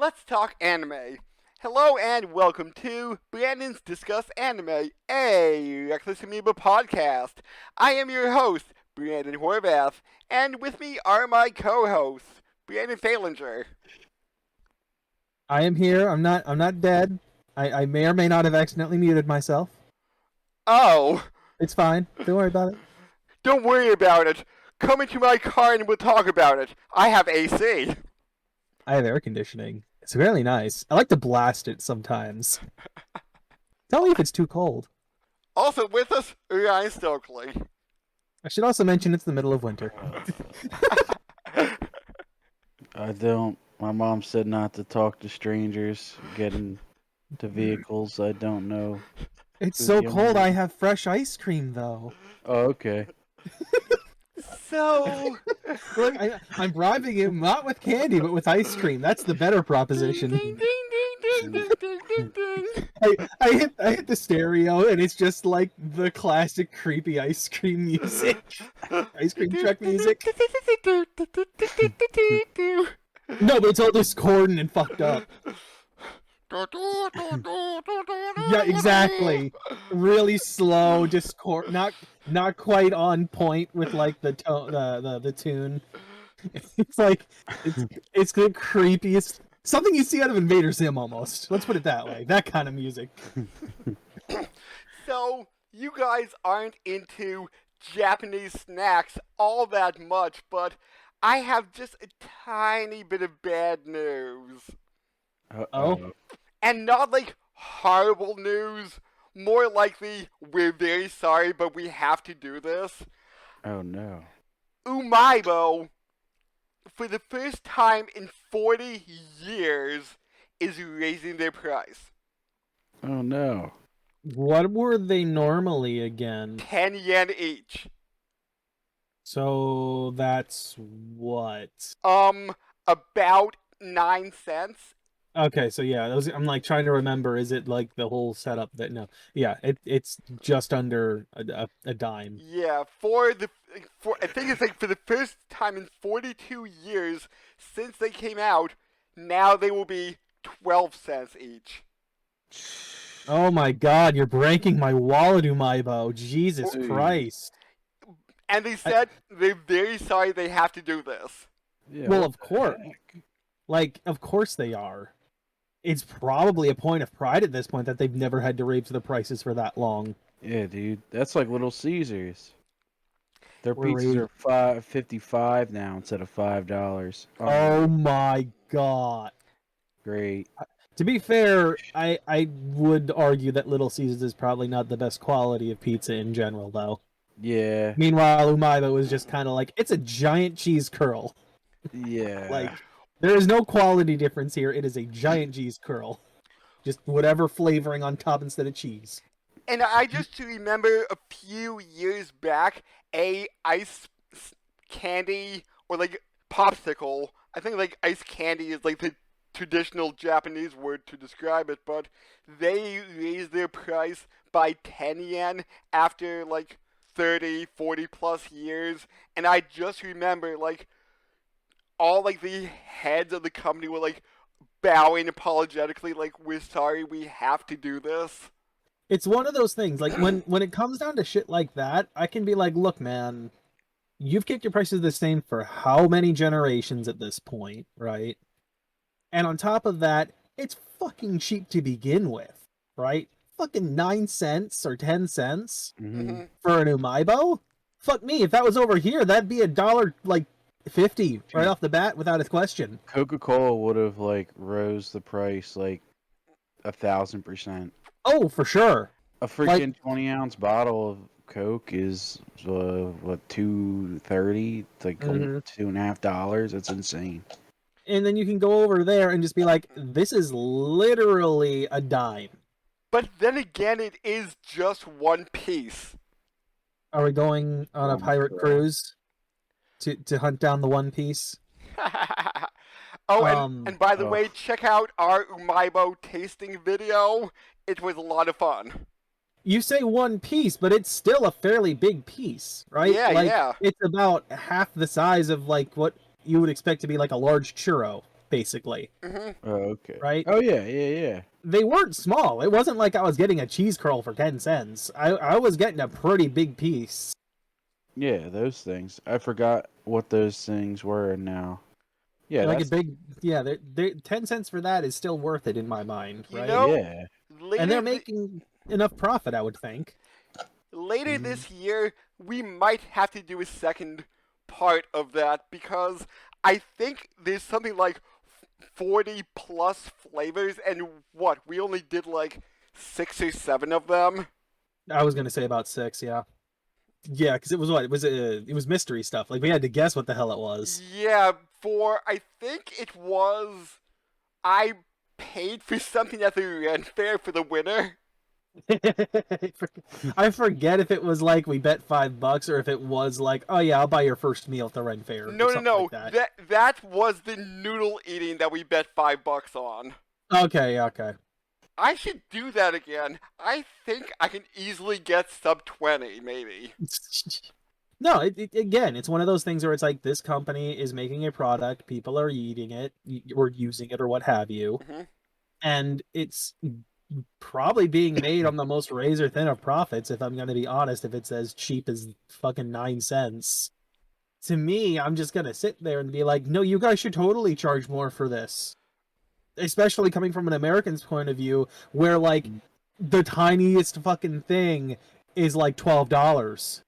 Let's talk anime. Hello and welcome to Brandon's Discuss Anime, a Reckless Amoeba podcast. I am your host, Brandon Horvath, and with me are my co-hosts, Brandon Falinger. I am here. I'm not dead. I may or may not have accidentally muted myself. Oh, It's fine. Don't worry about it. don't worry about it. Come into my car and we'll talk about it. I have AC. I have air conditioning. It's really nice. I like to blast it sometimes. Tell me if it's too cold. Also with us, Ryan Stokely. I should also mention it's the middle of winter. I don't. My mom said not to talk to strangers, get into vehicles. I don't know. It's so cold I have fresh ice cream though. Oh, okay. So, Look, I'm bribing him not with candy but with ice cream. That's the better proposition. ding, ding, ding, ding, ding, ding, ding, ding. I hit the stereo and it's just like the classic creepy ice cream music. Ice cream truck music. No, but it's all discordant and fucked up. Yeah, exactly. Really slow, discord, not quite on point with like the tone, the tune. It's like it's the creepiest, something you see out of Invader Zim almost. Let's put it that way. That kind of music. So, you guys aren't into Japanese snacks all that much, but I have just a tiny bit of bad news. Oh? And not like horrible news, more likely we're very sorry, but we have to do this. Oh no. Umaibo, for the first time in 40 years, is raising their price. Oh no. What were they normally again? 10 yen each. So that's what? About 9 cents. Okay, so yeah, I'm like trying to remember. Is it like the whole setup that no? Yeah, it's just under a dime. Yeah, for I think it's like for the first time in 42 years since they came out, now they will be 12 cents each. Oh my God, you're breaking my wallet, Umaibo. Jesus Ooh. Christ. And they said they're very sorry they have to do this. Yeah, Well, what of the course. heck? Like, of course they are. It's probably a point of pride at this point that they've never had to raise the prices for that long. Yeah, dude. That's like Little Caesars. Their We're pizzas raising- are $5.55 now instead of $5. Oh my God. Great. To be fair, I would argue that Little Caesars is probably not the best quality of pizza in general, though. Yeah. Meanwhile, Umaibo was just kind of like, it's a giant cheese curl. Yeah. Like, there is no quality difference here. It is a giant cheese curl. Just whatever flavoring on top instead of cheese. And I just remember a few years back, a ice candy or like popsicle. I think like ice candy is like the traditional Japanese word to describe it, but they raised their price by 10 yen after like 30, 40 plus years. And I just remember like all like the heads of the company were like bowing apologetically, like, we're sorry, we have to do this. It's one of those things, like, when it comes down to shit like that, I can be like, look, man, you've kept your prices the same for how many generations at this point, right? And on top of that, it's fucking cheap to begin with, right? Fucking 9 cents or 10 cents Mm-hmm. for an Umaibo? Fuck me, if that was over here, that'd be $1, like, 50 right off the bat without a question. Coca-Cola would have like rose the price like 1,000%. Oh, for sure. A freaking 20-ounce bottle of Coke is what, $2.30? It's like Mhm. $2.50. It's insane. And then you can go over there and just be like, this is literally a dime. But then again, it is just one piece. Are we going on a Oh my pirate God. cruise to hunt down the One Piece? Oh, and by the Oh. way, check out our Umaibo tasting video. It was a lot of fun. You say one piece, but it's still a fairly big piece, right? Yeah, like, yeah. It's about half the size of like what you would expect to be like a large churro. basically, Oh, okay. right? Oh yeah, yeah. They weren't small. It wasn't like I was getting a cheese curl for 10 cents. I was getting a pretty big piece. Yeah, those things. I forgot what those things were now. Yeah, Like a that's big, yeah, 10 cents for that is still worth it in my mind, You right? know, yeah. And later they're making enough profit, I would think. later Mhm. this year, we might have to do a second part of that because I think there's something like 40 plus flavors, and what? We only did like 6 or 7 of them. I was gonna say about 6, yeah. Yeah, because it was what? It was mystery stuff. Like we had to guess what the hell it was. Yeah, I think it was. I paid for something at the rent fair for the winner. I forget if it was like we bet $5 or if it was like, oh yeah, I'll buy your first meal at the Ren Fair or No, no, something like no. that. That was the noodle eating that we bet $5 on. Okay, okay. I should do that again. I think I can easily get sub 20, maybe. No, again, it's one of those things where it's like this company is making a product, people are eating it or using it or what have you, Hmm. and it's probably being made on the most razor thin of profits. If I'm going to be honest, if it's as cheap as fucking 9 cents, to me, I'm just going to sit there and be like, no, you guys should totally charge more for this. Especially coming from an American's point of view, where like the tiniest fucking thing is like $12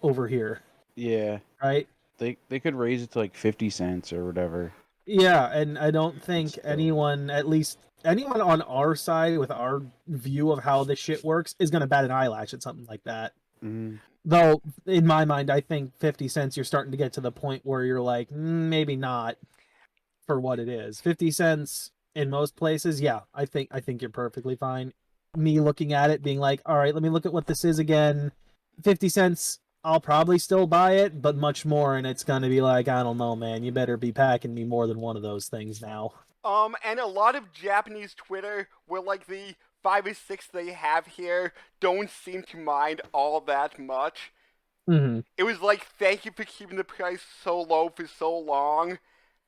over here, Yeah. right? They could raise it to like 50 cents or whatever. Yeah, and I don't think Still. anyone, at least anyone on our side with our view of how this shit works, is gonna bat an eyelash at something like that. Mhm. Though, in my mind, I think 50 cents, you're starting to get to the point where you're like, maybe not for what it is. 50 cents in most places, yeah, I think you're perfectly fine. Me looking at it, being like, all right, let me look at what this is again. 50 cents, I'll probably still buy it, but much more, and it's gonna be like, I don't know, man, you better be packing me more than one of those things now. And a lot of Japanese Twitter, where like the 5 or 6 they have here, don't seem to mind all that much. Mm-hmm. It was like, thank you for keeping the price so low for so long.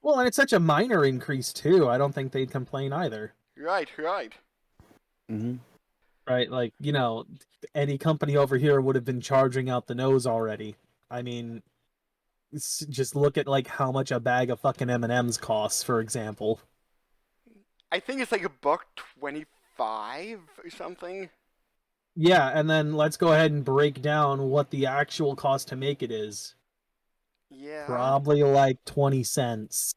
Well, and it's such a minor increase too. I don't think they'd complain either. Right, right. Mhm. Right? Like, any company over here would have been charging out the nose already. I mean, just look at like how much a bag of fucking M&Ms costs, for example. I think it's like $1.25 or something. Yeah, and then let's go ahead and break down what the actual cost to make it is. Yeah. Probably like 20 cents,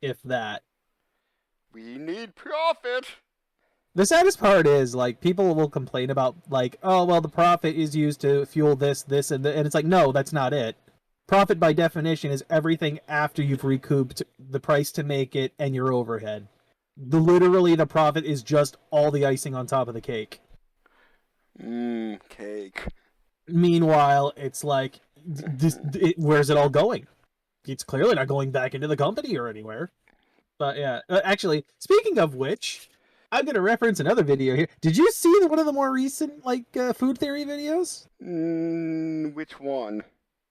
if that. We need profit. The saddest part is like people will complain about like, oh well, the profit is used to fuel this, and it's like, no, that's not it. Profit by definition is everything after you've recouped the price to make it and your overhead. Literally, the profit is just all the icing on top of the cake. Cake. Meanwhile, it's like, where's it all going? It's clearly not going back into the company or anywhere. But yeah, actually, speaking of which, I'm gonna reference another video here. Did you see one of the more recent food theory videos? Which one?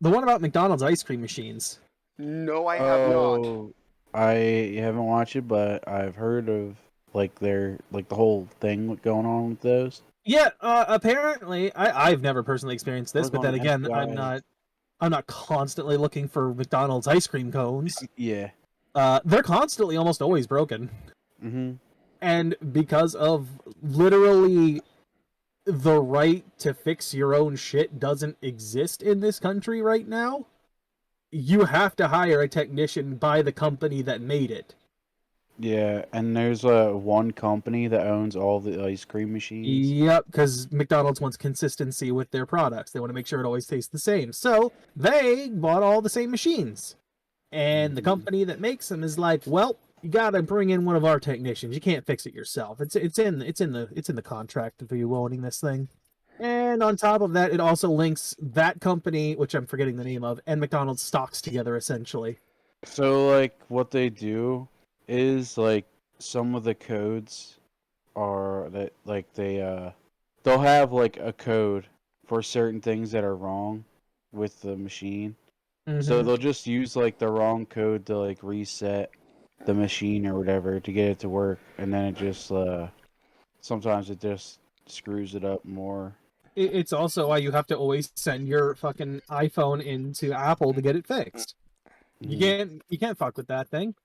The one about McDonald's ice cream machines. No, I have not. Oh, I haven't watched it, but I've heard of like the whole thing going on with those. Yeah, apparently, I've never personally experienced I this, was but on then again, MTI. I'm not constantly looking for McDonald's ice cream cones. Yeah. They're constantly, almost always broken, Mhm. and because of literally the right to fix your own shit doesn't exist in this country right now, you have to hire a technician by the company that made it. Yeah, and there's one company that owns all the ice cream machines. Yep, because McDonald's wants consistency with their products. They want to make sure it always tastes the same. So they bought all the same machines. And the company that makes them is like, well, you gotta bring in one of our technicians. You can't fix it yourself. It's in the contract of you owning this thing. And on top of that, it also links that company, which I'm forgetting the name of, and McDonald's stocks together essentially. So like what they do is like some of the codes are that like they'll have like a code for certain things that are wrong with the machine. So Mhm. they'll just use like the wrong code to like reset the machine or whatever to get it to work, and then it just sometimes it just screws it up more. It's also why you have to always send your fucking iPhone into Apple to get it fixed. You can't fuck with that thing.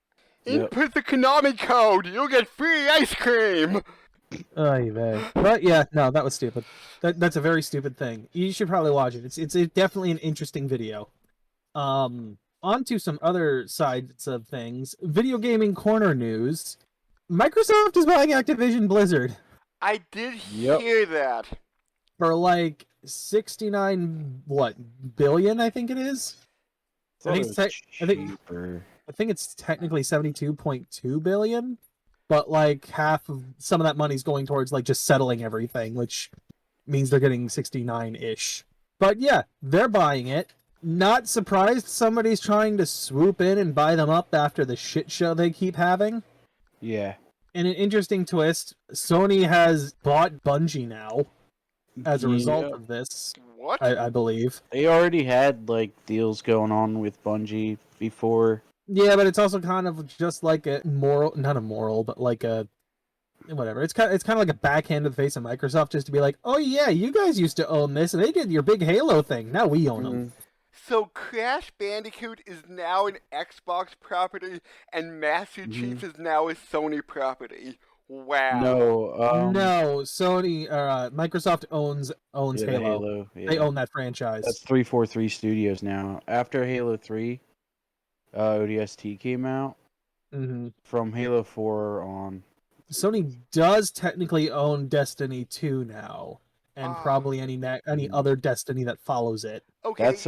Yep. Input the Konami code. You'll get free ice cream. Oy vey. But yeah, no, that was stupid. That's a very stupid thing. You should probably watch it. It's definitely an interesting video. On to some other sides of things. Video gaming corner news. Microsoft is buying Activision Blizzard I did Yep. hear that. for like 69 billion, I think it is. I think it's cheaper. I think it's technically 72.2 billion, but like half of some of that money's going towards like just settling everything, which means they're getting 69-ish. But yeah, they're buying it. Not surprised somebody's trying to swoop in and buy them up after the shit show they keep having. Yeah. And an interesting twist, Sony has bought Bungie now as a result Yep. of this, What? I believe. They already had like deals going on with Bungie before. Yeah, but it's also kind of just like a moral, not a moral, but like a whatever. It's kind of like a backhand to the face of Microsoft just to be like, oh yeah, you guys used to own this, and they did your big Halo thing. Now we own them. So Crash Bandicoot is now an Xbox property, and Master Chief is now a Sony property. Wow. No. No, Sony or Microsoft owns Yeah, the Halo. Yeah. They own that franchise. That's 343 Studios now. After Halo 3, ODST came out. hmm From Halo 4 on. Sony does technically own Destiny 2 now, and probably any other Destiny that follows it. Okay. That's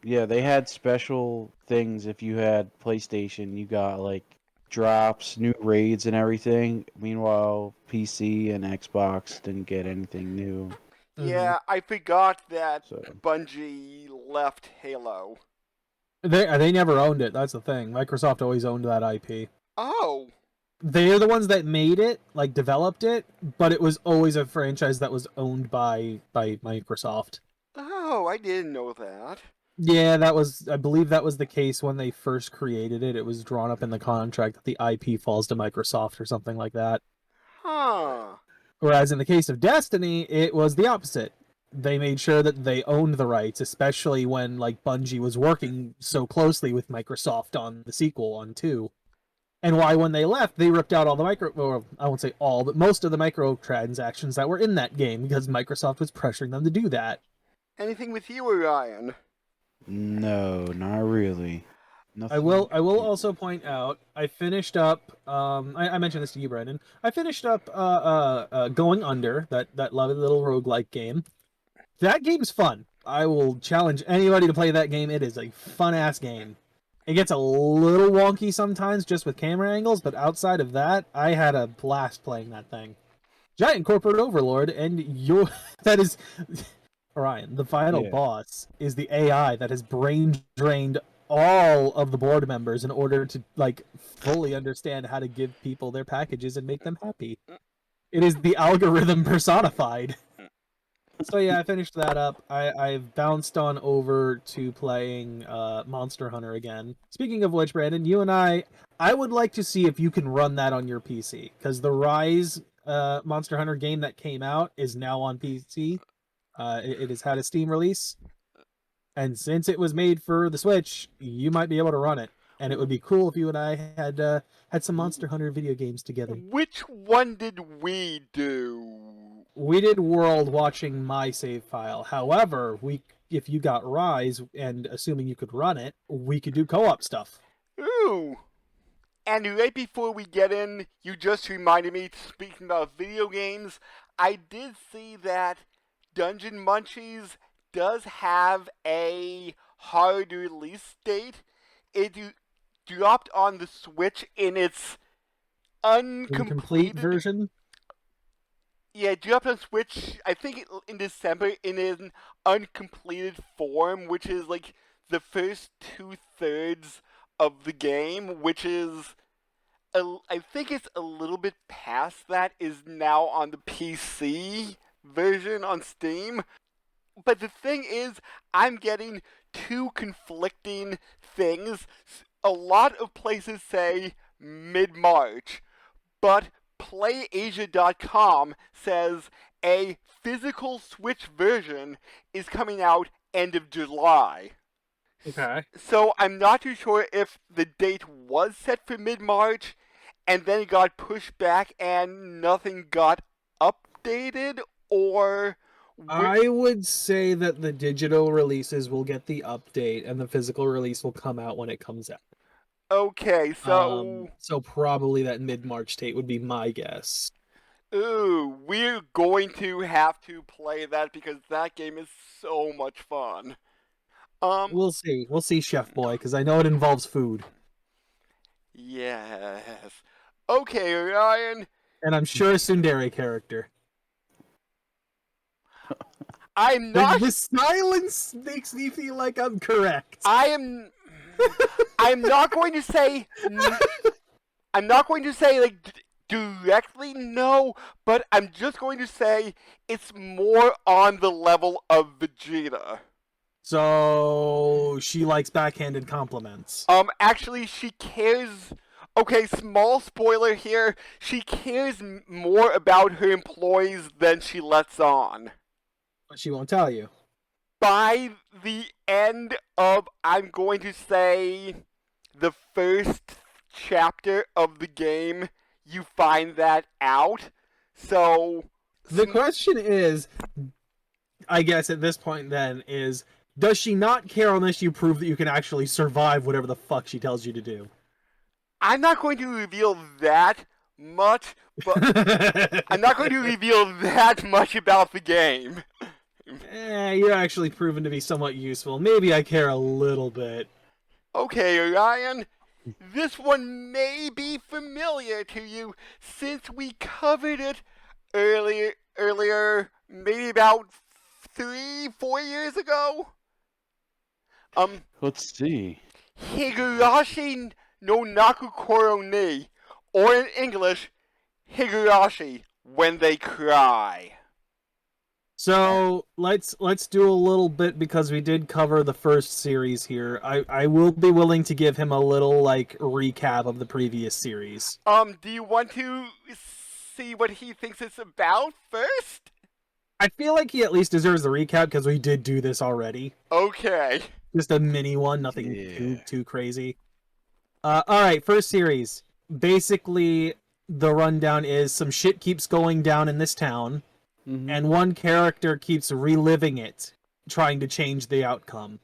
yeah, they had special things if you had PlayStation. You got like drops, new raids and everything. Meanwhile, PC and Xbox didn't get anything new. Yeah, I forgot that So Bungie left Halo. They never owned it. That's the thing. Microsoft always owned that IP. Oh. They're the ones that made it, like developed it, but it was always a franchise that was owned by Microsoft. Oh, I didn't know that. Yeah, I believe that was the case when they first created it. It was drawn up in the contract that the IP falls to Microsoft or something like that. Huh. Whereas in the case of Destiny, it was the opposite. They made sure that they owned the rights, especially when like Bungie was working so closely with Microsoft on the sequel on 2. And why when they left, they ripped out all the I won't say all, but most of the microtransactions that were in that game because Microsoft was pressuring them to do that. Anything with you, Orion? no, not really. Nothing. I will also point out I finished up I mentioned this to you, Brandon. I finished up Going Under, that lovely little roguelike game. That game's fun. I will challenge anybody to play that game. It is a fun ass game. It gets a little wonky sometimes just with camera angles, but outside of that, I had a blast playing that thing. Giant corporate overlord, and that is Orion. The final boss is the AI that has brain drained all of the board members in order to like fully understand how to give people their packages and make them happy. It is the algorithm personified. So yeah, I finished that up. I've bounced on over to playing Monster Hunter again. Speaking of which, Brandon, you and I would like to see if you can run that on your PC, because the Rise Monster Hunter game that came out is now on PC. It has had a Steam release, and since it was made for the Switch, you might be able to run it. And it would be cool if you and I had some Monster Hunter video games together. Which one did we do? We did World watching my save file. However, if you got Rise, and assuming you could run it, we could do co-op stuff. Ooh. And right before we get in, you just reminded me, speaking about video games, I did see that Dungeon Munchies does have a hard release date. It dropped on the Switch in its Incomplete uncompleted version? Yeah, it dropped on Switch, I think in December, in an uncompleted form, which is like the first 2/3 of the game, which is, I think it's a little bit past that, is now on the PC version on Steam. But the thing is, I'm getting two conflicting things. A lot of places say mid-March, but PlayAsia.com says a physical Switch version is coming out end of July. Okay. So I'm not too sure if the date was set for mid-March and then it got pushed back and nothing got updated, or I would say that the digital releases will get the update and the physical release will come out when it comes out. okay, so So probably that mid-March date would be my guess. ooh, we're going to have to play that because that game is so much fun. Um, We'll see. We'll see, Chef Boy, because I know it involves food. yes. Okay, Ryan, And I'm sure a Tsundere character. I'm The, not. the silence makes me feel like I'm correct. I am. I'm not going to say. I'm not going to say like directly no, but I'm just going to say it's more on the level of Vegeta. So she likes backhanded compliments. Actually, she cares. Okay, small spoiler here. She cares more about her employees than she lets on. But she won't tell you. By the end of, I'm going to say, the first chapter of the game, you find that out. So, The question is, I guess at this point then, is does she not care unless you prove that you can actually survive whatever the fuck she tells you to do? I'm not going to reveal that much, but I'm not going to reveal that much about the game. You're actually proven to be somewhat useful. Maybe I care a little bit. Okay, Ryan, this one may be familiar to you since we covered it earlier, maybe about 3-4 years ago. Let's see. Higurashi no Nakukoro ni, or in English, Higurashi when they cry. So let's do a little bit because we did cover the first series here. I will be willing to give him a little like recap of the previous series. Do you want to see what he thinks it's about first? I feel like he at least deserves the recap because we did do this already. Okay. Just a mini one, nothing Yeah. too crazy. All right, first series. Basically, the rundown is some shit keeps going down in this town, and one character keeps reliving it, trying to change the outcome.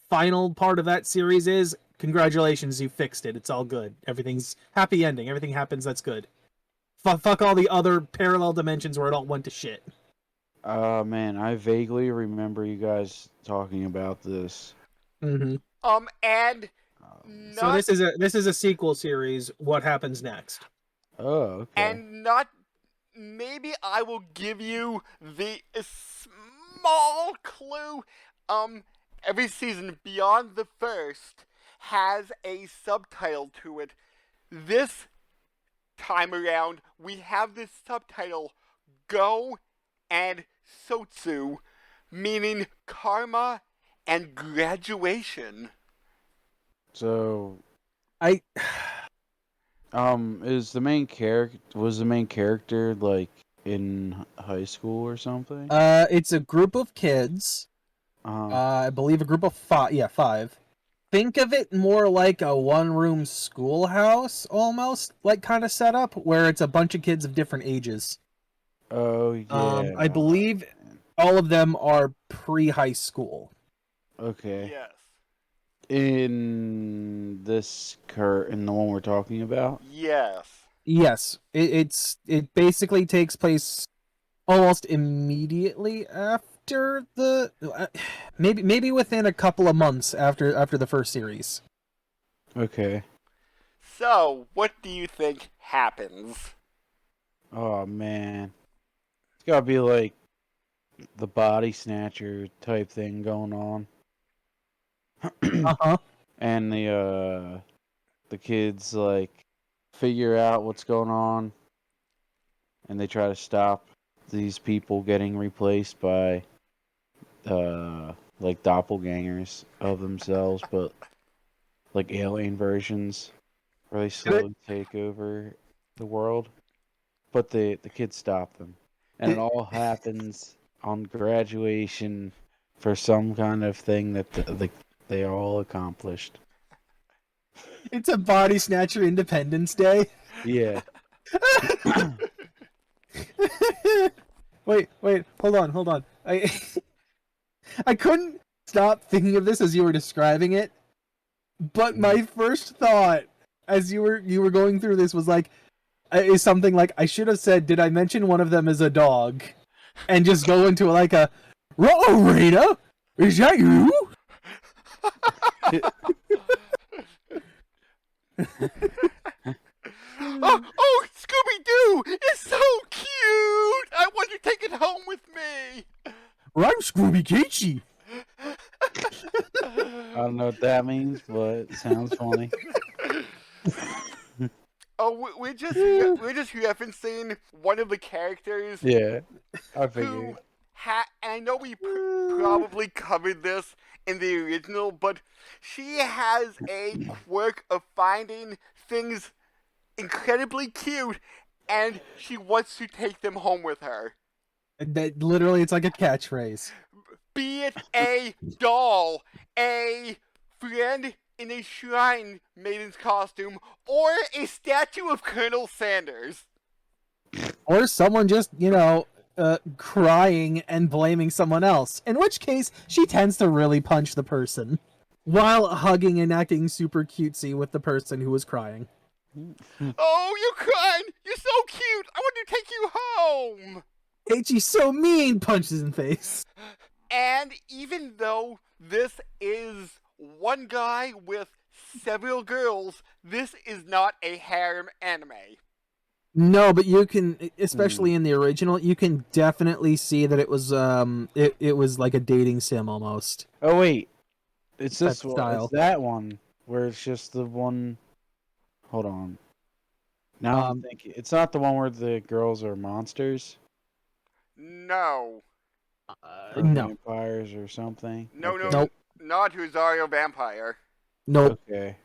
Final part of that series is congratulations, you fixed it. It's all good. Everything's happy ending. Everything happens. That's good. Fuck all the other parallel dimensions where it all went to shit. Man, I vaguely remember you guys talking about this. Mm-hmm. And So not, this is a sequel series. What happens next? Oh, okay. and not. Maybe I will give you the small clue. Every season beyond the first has a subtitle to it. This time around, we have this subtitle, GOU and SOTSU, meaning karma and graduation. So, I is the main character was the main character like in high school or something? it's a group of kids. I believe a group of five. Yeah, five. Think of it more like a one-room schoolhouse, almost like kind of setup, where it's a bunch of kids of different ages. Oh yeah. I believe all of them are pre-high school. Okay. Yes. In in the one we're talking about? Yes. Yes, it basically takes place almost immediately after the maybe within a couple of months after the first series. Okay. So, what do you think happens? Oh man. It's gotta be like the body snatcher type thing going on. Uh-huh. And the kids like figure out what's going on and they try to stop these people getting replaced by like doppelgangers of themselves, but like alien versions. where they slowly take over the world, but the kids stop them, and it all happens on graduation for some kind of thing that they all accomplished. It's a Body Snatcher Independence Day. Yeah. wait, hold on. I couldn't stop thinking of this as you were describing it, but my first thought as you were going through this was like, is something like, I should have said, did I mention one of them is a dog? And just go into like a, "Ruh-oh, Rita, is that you?" Oh, Scooby-Doo! It's so cute! I want to take it home with me! I'm Scooby Kichi. I don't know what that means, but it sounds funny. Oh, we're just referencing one of the characters Yeah, I figured. who and I know we probably covered this in the original, but she has a quirk of finding things incredibly cute, and she wants to take them home with her. That literally, it's like a catchphrase. Be it a doll, a friend in a shrine maiden's costume, or a statue of Colonel Sanders. Or someone just, crying and blaming someone else. In which case, she tends to really punch the person while hugging and acting super cutesy with the person who was crying. Oh, you're crying! You're so cute! I want to take you home! Heichi's so mean, punches in face. And even though this is one guy with several girls, this is not a harem anime. No, but you can, especially in the original, you can definitely see that it was it was like a dating sim almost. Oh wait, it's this That one. style. It's that one where it's just the one. Hold on. Now I'm thinking it's not the one where the girls are monsters. No. Or No. vampires or something. No, Okay. Nope. not Rosario Vampire. Nope. Okay.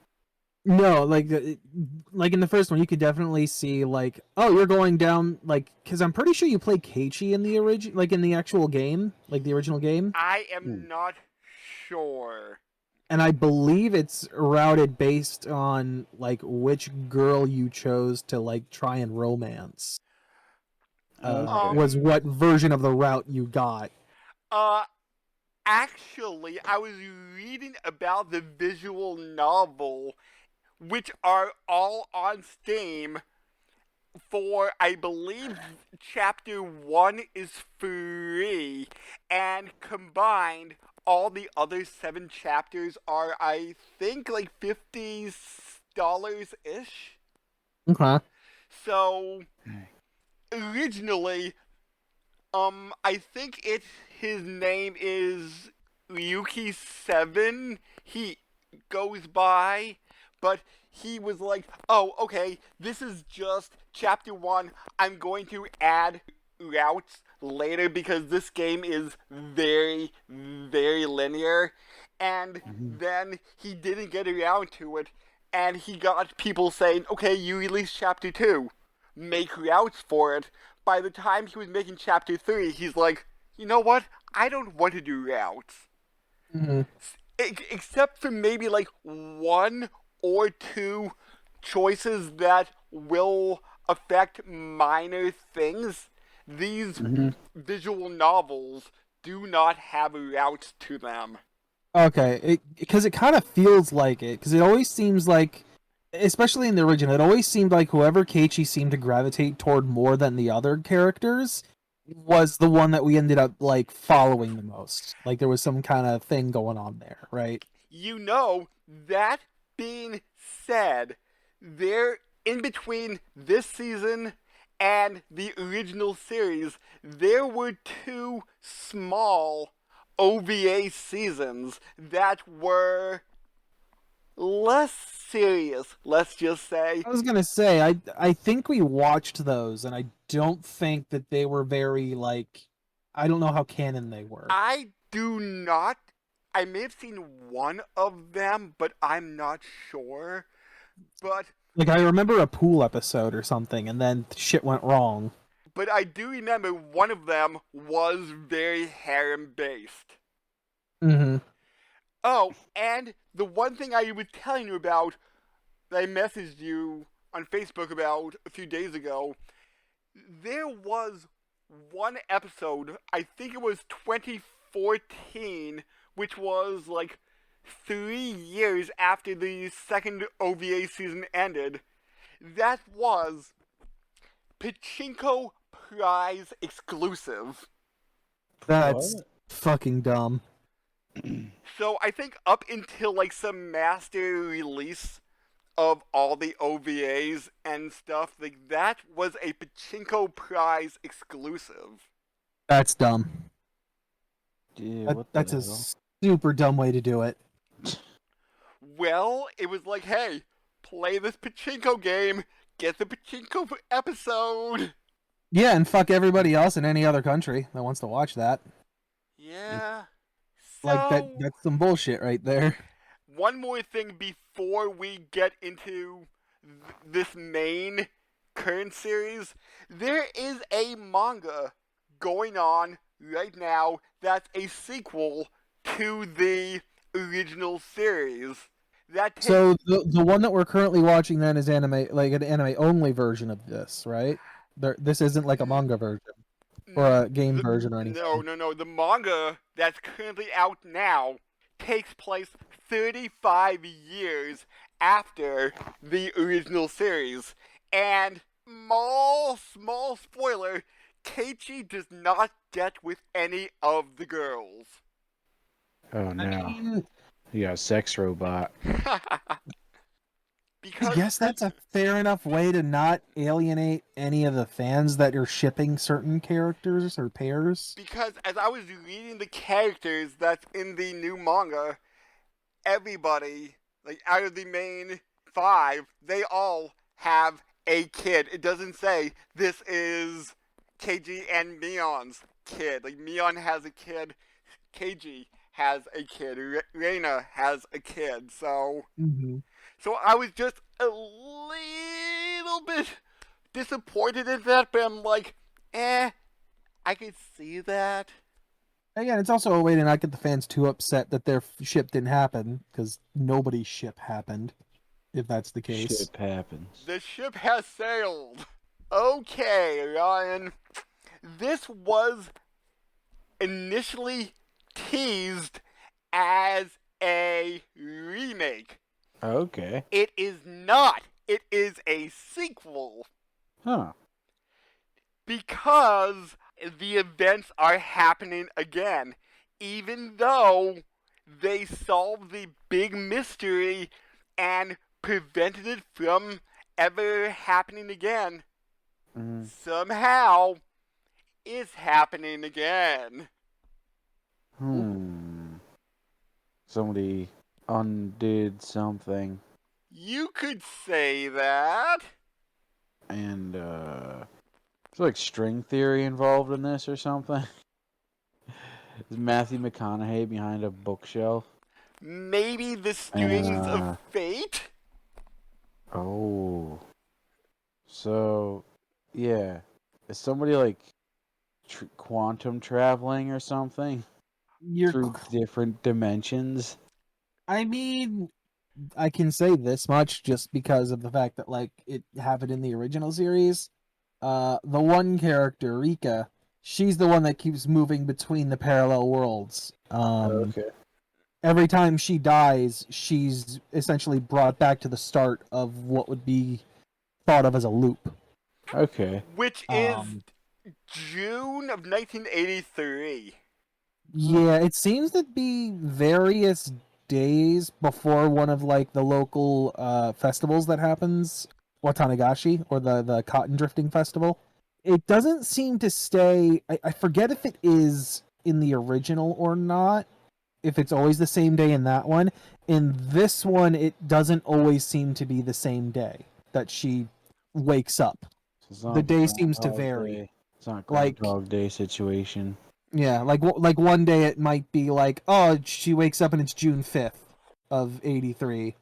No, like in the first one, you could definitely see like, oh, you're going down like, because I'm pretty sure you play Keiichi in the in the actual game, like the original game, I am not sure. and I believe it's routed based on like which girl you chose to like try and romance. Was what version of the route you got? Actually, I was reading about the visual novel, which are all on Steam. For, I believe, chapter 1 is free, and combined, all the other 7 chapters are, I think, like $50-ish. Okay. So, originally, I think his name is Ryuki7, he goes by, but he was like, oh, okay, this is just chapter 1, I'm going to add routes later because this game is very, very linear, and then he didn't get around to it, and he got people saying, okay, you release chapter 2, make routes for it. By the time he was making chapter 3, he's like, you know what, I don't want to do routes. Mm-hmm. Except for maybe like 1 or 2 choices that will affect minor things, these visual novels do not have routes to them. Okay, because it kind of feels like it, because it always seems like, especially in the original, it always seemed like whoever Keiichi seemed to gravitate toward more than the other characters was the one that we ended up like following the most. Like there was some kind of thing going on there, right? You know, that being said, there in between this season and the original series, there were 2 small OVA seasons that were less serious, let's just say. I was gonna say, I think we watched those, and I don't think that they were very like, I don't know how canon they were. I do not. I may have seen one of them, but I'm not sure. But Like I remember a pool episode or something, and then shit went wrong. But I do remember one of them was very harem based. Mm-hmm. Oh, and the one thing I was telling you about that I messaged you on Facebook about a few days ago, there was one episode, I think it was 2014, which was like 3 years after the second OVA season ended. That was Pachinko Prize exclusive. That's What? fucking dumb. So I think up until like some master release of all the OVAs and stuff, like that was a Pachinko Prize exclusive. That's dumb. Yeah, what the That's a hell? super dumb way to do it. Well, it was like, hey, play this Pachinko game, get the Pachinko episode. Yeah, and fuck everybody else in any other country that wants to watch that. Yeah. Like So, that's some bullshit right there. one more thing before we get into this main current series. There is a manga going on right now that's a sequel to the original series. That takes So the one that we're currently watching then is anime, like an anime only version of this, right? This isn't like a manga version or a game version or anything. No. The manga that's currently out now takes place 35 years after the original series. And small spoiler, Keiichi does not get with any of the girls. Oh I no. mean, You got a sex robot. I Because guess that's a fair enough way to not alienate any of the fans that are shipping certain characters or pairs. because as I was reading the characters that's in the new manga, everybody, like out of the main 5, they all have a kid. It doesn't say this is KG and Mion's kid. Like Mion has a kid, KG has a kid, Reina has a kid. So Mm-hmm. I was just a little bit disappointed in that, but I'm like, I could see that. Again, it's also a way to not get the fans too upset that their ship didn't happen, because nobody's ship happened, if that's the case. Shit happens. The ship has sailed. Okay, Ryan. This was initially teased as a remake. Okay. It is not. It is a sequel Huh. because the events are happening again. Even though they solved the big mystery and prevented it from ever happening again, Mm. somehow it's happening again. Somebody undid something, You could say that. and is like string theory involved in this or something? Is Matthew McConaughey behind a bookshelf? Maybe the strings of fate? Oh. So, yeah. Is somebody like quantum traveling or something through different dimensions? I mean, I can say this much just because of the fact that like it happened in the original series. The one character, Rika, she's the one that keeps moving between the parallel worlds. Okay. Every time she dies, she's essentially brought back to the start of what would be thought of as a loop. Okay. Which is June of 1983. Yeah, it seems to be various days before one of like the local festivals that happens, Watanagashi, or the cotton drifting festival. It doesn't seem to stay. I forget if it is in the original or not. If it's always the same day in that one. In this one, it doesn't always seem to be the same day that she wakes up. So The day seems to vary. Day. It's not Like- Groundhog Day situation. Yeah, like one day it might be like, oh, she wakes up and it's June 5th of 83.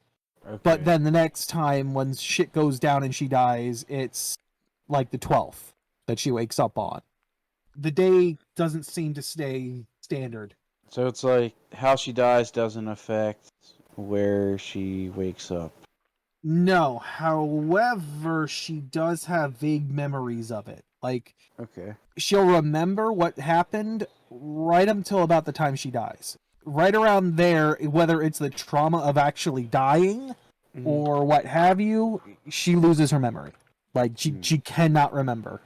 Okay. But then the next time when shit goes down and she dies, it's like the 12th that she wakes up on. The day doesn't seem to stay standard. So it's like how she dies doesn't affect where she wakes up. No, however, she does have vague memories of it. Like, Okay. she'll remember what happened right until about the time she dies. Right around there, whether it's the trauma of actually dying Mhm. or what have you, she loses her memory. Like, she cannot remember.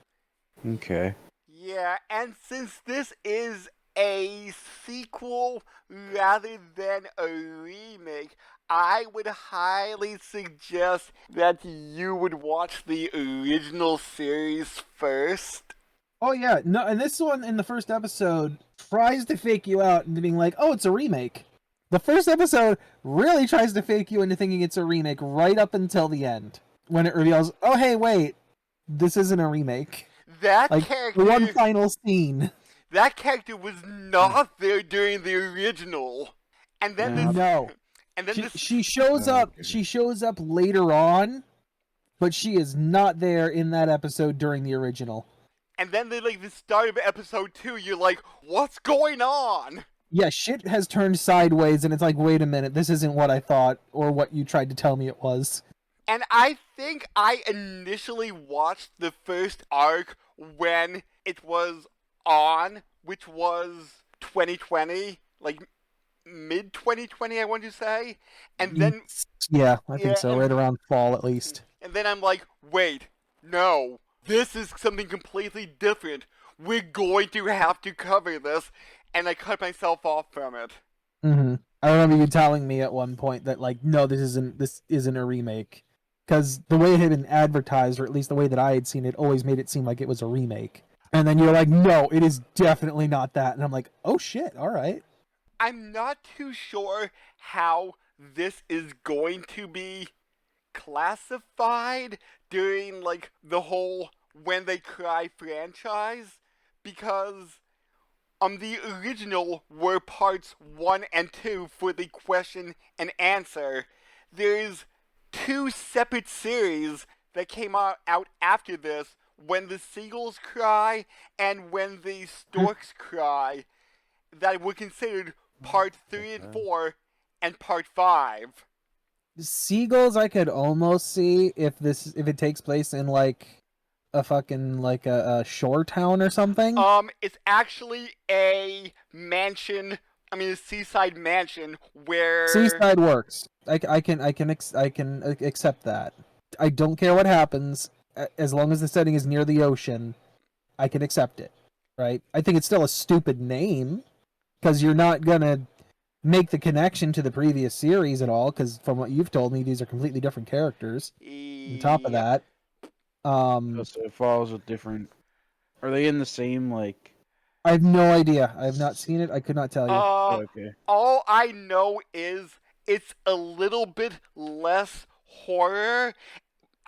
Okay. Yeah, and since this is a sequel rather than a remake, I would highly suggest that you would watch the original series first. Oh yeah, no, and this one in the first episode tries to fake you out into being like, oh, it's a remake. The first episode really tries to fake you into thinking it's a remake right up until the end, when it reveals, oh hey, wait, this isn't a remake. That Like, character, one final scene. that character was not there during the original, and then Yeah. this, No. and then this, She shows up. Okay. She shows up later on, but she is not there in that episode during the original. and then like the start of episode 2, you're like, what's going on? Yeah, shit has turned sideways, and it's like, wait a minute, this isn't what I thought or what you tried to tell me it was. And I think I initially watched the first arc when it was on, which was 2020, like mid 2020, I want to say. And then Yeah, I think Yeah, so. and- Right around fall, at least. I'm like, wait, no, this is something completely different. We're going to have to cover this, and I cut myself off from it. Mm-hmm. I remember you telling me at one point that, like, no, this isn't a remake, because the way it had been advertised, or at least the way that I had seen it, always made it seem like it was a remake. And then you're like, no, it is definitely not that. And I'm like, oh shit, all right. I'm not too sure how this is going to be classified during like the whole When They Cry franchise, because the original were parts 1 and 2 for the question and answer. There's 2 separate series that came out after this, When the Seagulls Cry and When the Storks Cry, that were considered part 3 and 4 and part 5. Seagulls, I could almost see if it takes place in like a fucking like a shore town or something. It's actually a mansion. I mean, a seaside mansion where Seaside works. I can accept that. I don't care what happens as long as the setting is near the ocean. I can accept it, right? I think it's still a stupid name because you're not gonna make the connection to the previous series at all. Because from what you've told me, these are completely different characters. On top of Yep. that, So it follows with different. Are they in the same like? I have no idea. I have not seen it. I could not tell you. Okay. All I know is it's a little bit less horror.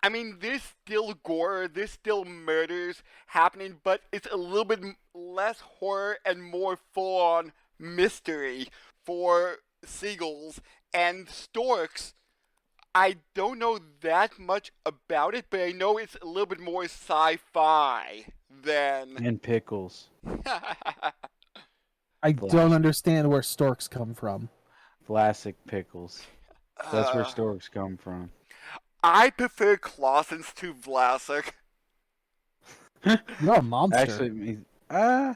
I mean, there's still gore, there's still murders happening, but it's a little bit less horror and more full-on mystery for seagulls and storks. I don't know that much about it, but I know it's a little bit more sci-fi than. And pickles. I Flash. don't understand where storks come from. Classic pickles. That's where Uh, storks come from. I prefer Clausens to Vlasic. You're a monster. Actually, I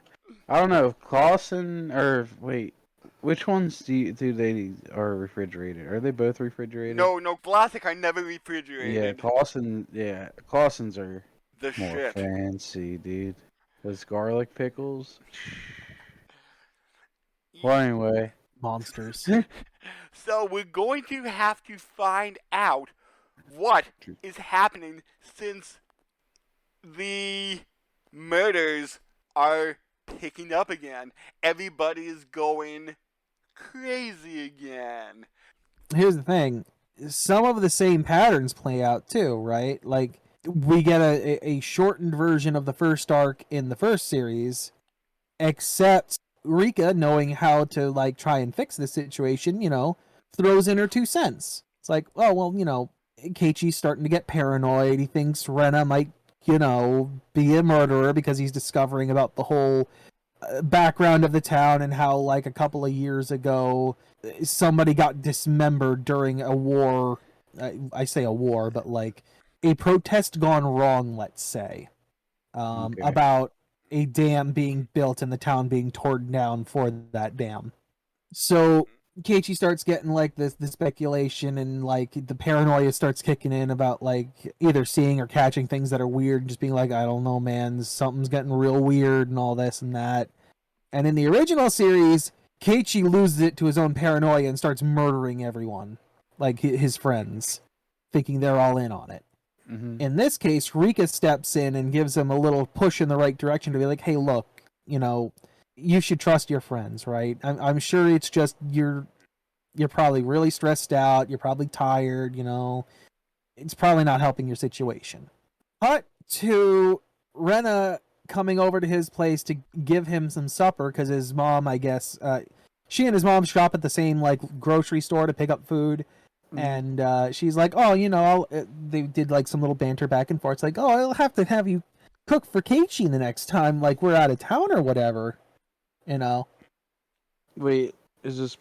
don't know. Clausen or wait, which ones do they are refrigerated? Are they both refrigerated? No, Vlasic I never Yeah, refrigerated. Clausens are The more shit. fancy, dude. Those garlic pickles. Well, anyway, Monsters. So we're going to have to find out what is happening since the murders are picking up again. Everybody is going crazy again. Here's the thing. Some of the same patterns play out too, right? Like, we get a shortened version of the first arc in the first series, except Rika, knowing how to like try and fix the situation, throws in her 2 cents. It's like, oh well, Keiichi's starting to get paranoid. He thinks Rena might, be a murderer because he's discovering about the whole background of the town and how, like, a couple of years ago, somebody got dismembered during a war. I say a war, but like a protest gone wrong, let's say, Okay. about a dam being built and the town being torn down for that dam. So Keiichi starts getting like the speculation, and like the paranoia starts kicking in about like either seeing or catching things that are weird and just being like, I don't know, man, something's getting real weird and all this and that. And in the original series, Keiichi loses it to his own paranoia and starts murdering everyone, like his friends, thinking they're all in on it. Mm-hmm. In this case, Rika steps in and gives him a little push in the right direction to be like, hey, look, you should trust your friends, right? I'm sure it's just you're probably really stressed out. You're probably tired, It's probably not helping your situation. Cut to Rena coming over to his place to give him some supper because his mom, I guess, she and his mom shop at the same like grocery store to pick up food. Mm-hmm. And she's like, oh, they did like some little banter back and forth. It's like, oh, I'll have to have you cook for Keiichi the next time, like we're out of town or whatever, Wait, is this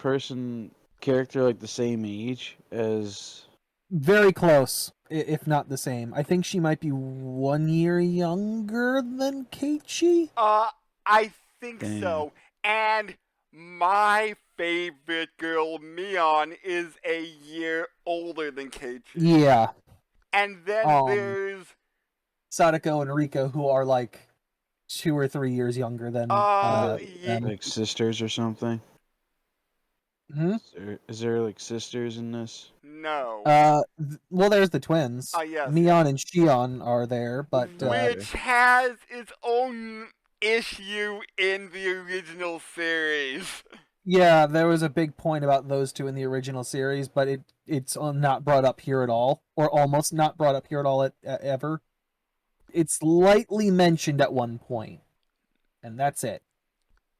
character like the same age as? Very close, if not the same. I think she might be 1 year younger than Keiichi. I think Damn. so. And my favorite girl, Mion, is a year older than Keiichi. Yeah. And then there's Sadako and Rika, who are like 2 or 3 years younger than them. Like sisters or something? Hmm? Is there like sisters in this? No. Well, there's the twins. Yes. Mion and Shion are there, but which has its own issue in the original series. Yeah, there was a big point about those two in the original series, but it's not brought up here at all, or almost not brought up here at all ever. It's lightly mentioned at one point, and that's it.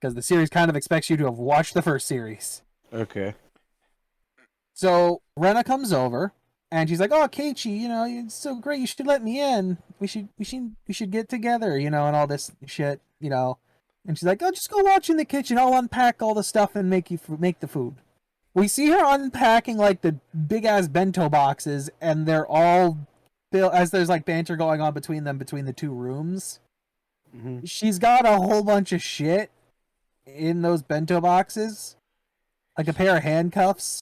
Because the series kind of expects you to have watched the first series. Okay. So Rena comes over, and she's like, "Oh, Keiichi, it's so great. You should let me in. We should get together, and all this shit, And she's like, "Oh, just go watch in the kitchen. I'll unpack all the stuff and make the food." We see her unpacking like the big ass bento boxes, and they're all built as there's like banter going on between the two rooms. Mm-hmm. She's got a whole bunch of shit in those bento boxes, like a pair of handcuffs,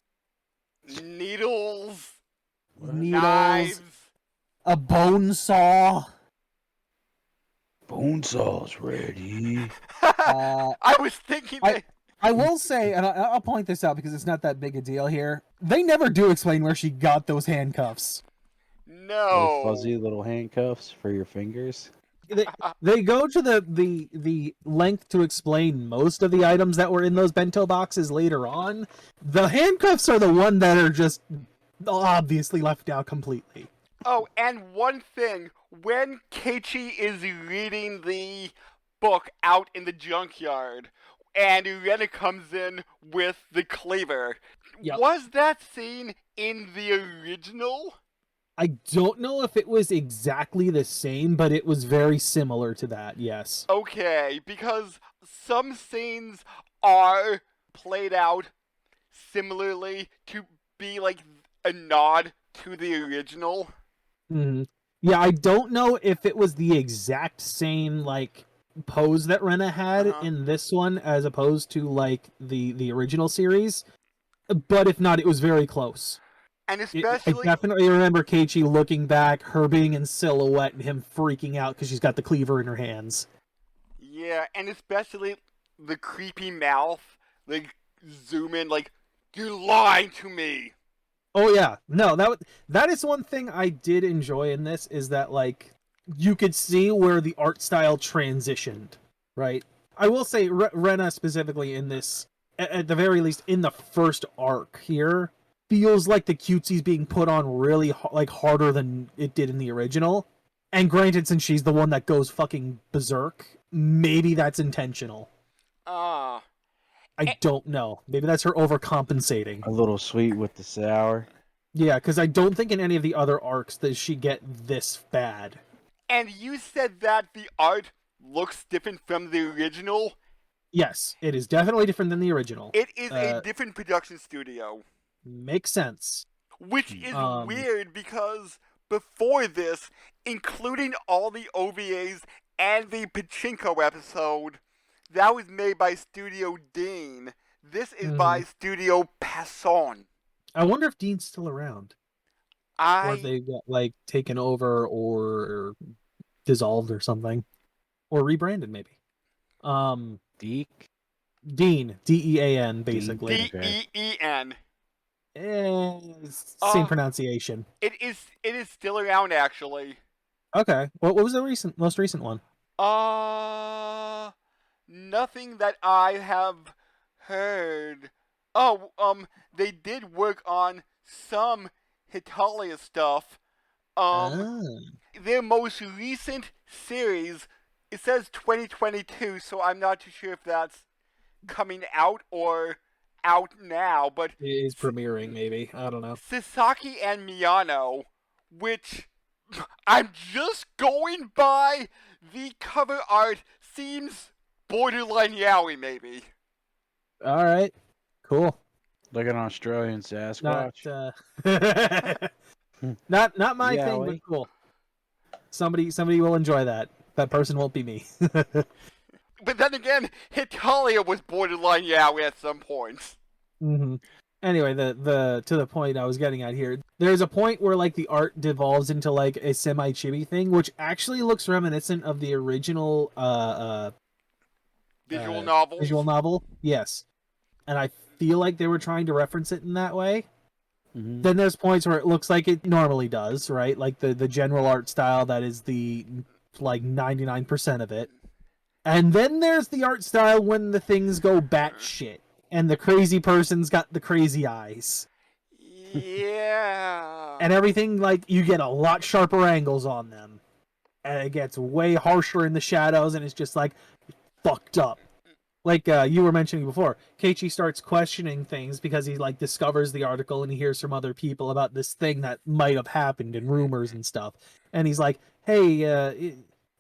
needles, knives, a bone saw. Bone saw's ready. I was thinking that. I will say, and I'll point this out because it's not that big a deal here. They never do explain where she got those handcuffs. No. Fuzzy little handcuffs for your fingers. They go to the length to explain most of the items that were in those bento boxes later on. The handcuffs are the one that are just obviously left out completely. Oh, and one thing, when Keiichi is reading the book out in the junkyard, and Rena comes in with the cleaver, Yep. Was that scene in the original? I don't know if it was exactly the same, but it was very similar to that, yes. Okay, because some scenes are played out similarly to be like a nod to the original. Mm-hmm. Yeah, I don't know if it was the exact same like pose that Rena had in this one as opposed to like the original series, but if not, it was very close. And especially, I definitely remember Keiichi looking back, her being in silhouette, and him freaking out because she's got the cleaver in her hands. Yeah, and especially the creepy mouth, like zoom in, like you're lying to me. Oh yeah, no, that is one thing I did enjoy in this is that like you could see where the art style transitioned, right? I will say Rena specifically in this, at the very least in the first arc here, feels like the cutesie's being put on really like harder than it did in the original. And granted, since she's the one that goes fucking berserk, maybe that's intentional. I don't know. Maybe that's her overcompensating. A little sweet with the sour. Yeah, because I don't think in any of the other arcs does she get this bad. And you said that the art looks different from the original. Yes, it is definitely different than the original. It is a different production studio. Makes sense. Which is Um, weird because before this, including all the OVAs and the Pachinko episode, that was made by Studio Dean. This is by Studio Passon. I wonder if Dean's still around. Or if they got like taken over or dissolved or something. Or rebranded maybe. Deek? Dean, Dean, basically. Deen. Same pronunciation. It is still around actually. Okay. What was the most recent one? Nothing that I have heard. Oh, they did work on some Hitalia stuff. Their most recent series, it says 2022, so I'm not too sure if that's coming out or out now, but It is premiering, maybe. I don't know. Sasaki and Miyano, which I'm just going by the cover art, seems borderline yaoi, maybe. All right. Cool. Like an Australian Sasquatch. Not my thing, but cool. Somebody will enjoy that. That person won't be me. But then again, Hitalia was borderline yaoi at some points. Mm-hmm. Anyway, the to the point I was getting at here, there's a point where like the art devolves into like a semi-chibi thing, which actually looks reminiscent of the original visual novel. Yes, and I feel like they were trying to reference it in that way. Mm-hmm. Then there's points where it looks like it normally does, right? Like the general art style that is the like 99% of it. And then there's the art style when the things go batshit and the crazy person's got the crazy eyes. Yeah. And everything, like, you get a lot sharper angles on them. And it gets way harsher in the shadows, and it's just, like, fucked up. Like you were mentioning before, Keiichi starts questioning things because he, like, discovers the article and he hears from other people about this thing that might have happened and rumors and stuff. And he's like, hey,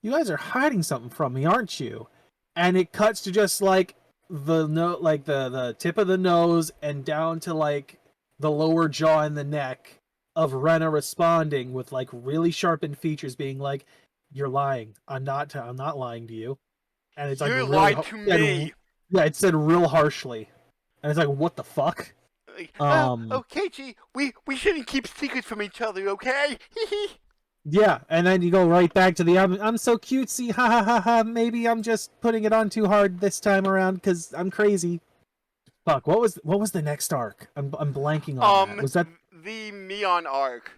you guys are hiding something from me, aren't you? And it cuts to just, like, the tip of the nose and down to, like, the lower jaw and the neck of Rena responding with like really sharpened features, being like, "You're lying. I'm not lying to you." And it's like, you really lied to me. Yeah, it said real harshly, and it's like, what the fuck? Keiichi, we shouldn't keep secrets from each other, okay? Yeah, and then you go right back to the I'm so cutesy, ha ha ha ha. Maybe I'm just putting it on too hard this time around because I'm crazy. Fuck, what was the next arc? I'm blanking on that. Was that the Mion arc?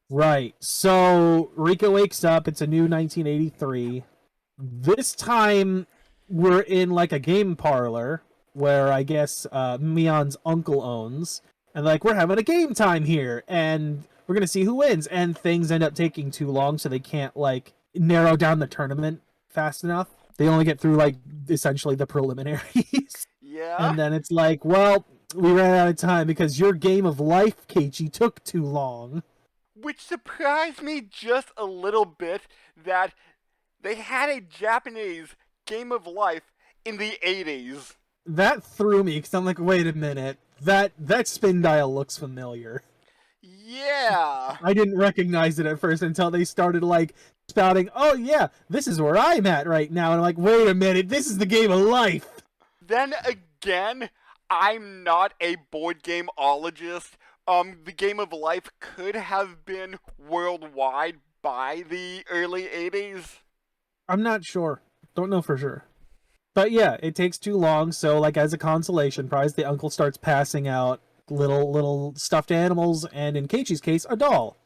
Right. So Rika wakes up. It's a new 1983. This time we're in like a game parlor where I guess Mion's uncle owns, and like we're having a game time here, and we're gonna see who wins. And things end up taking too long, so they can't like narrow down the tournament fast enough. They only get through like essentially the preliminaries. Yeah. And then it's like, well, we ran out of time because your game of life, Keiichi, took too long. Which surprised me just a little bit that they had a Japanese game of life in the 80s. That threw me because I'm like, wait a minute, that spin dial looks familiar. Yeah. I didn't recognize it at first until they started like spouting, oh yeah, this is where I'm at right now. And I'm like, wait a minute, this is the game of life. Then again, I'm not a board gameologist. The game of life could have been worldwide by the early 80s. I'm not sure. Don't know for sure. But yeah, it takes too long, so like as a consolation prize, the uncle starts passing out little stuffed animals, and in Keiichi's case, a doll.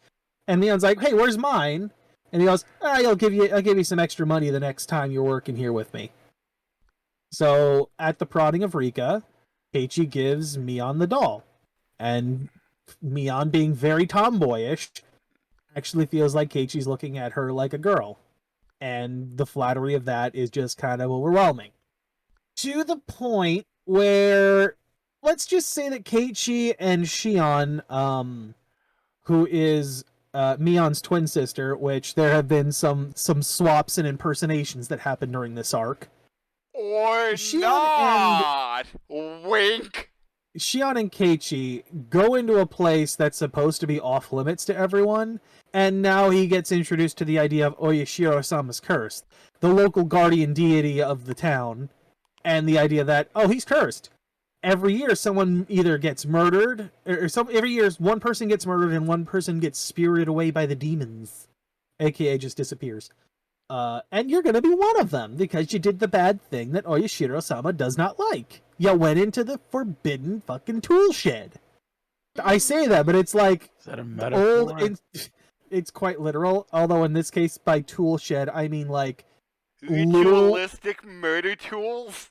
And Leon's like, hey, where's mine? And he goes, I'll give you some extra money the next time you're working here with me. So, at the prodding of Rika, Keiichi gives Mion the doll. And Mion, being very tomboyish, actually feels like Keiichi's looking at her like a girl. And the flattery of that is just kind of overwhelming. To the point where let's just say that Keiichi and Shion, who is Mion's twin sister, which there have been some swaps and impersonations that happened during this arc. Or Shion and not. Wink. Shion and Keiichi go into a place that's supposed to be off limits to everyone, and now he gets introduced to the idea of Oyashiro-sama's cursed, the local guardian deity of the town, and the idea that, oh, he's cursed. Every year someone either gets murdered, or every year one person gets murdered and one person gets spirited away by the demons, aka just disappears. And you're gonna be one of them because you did the bad thing that Oyashiro-sama does not like. You went into the forbidden fucking tool shed. I say that, but it's like Is that a metaphor? it's quite literal. Although in this case, by tool shed, I mean like Ritualistic murder tools?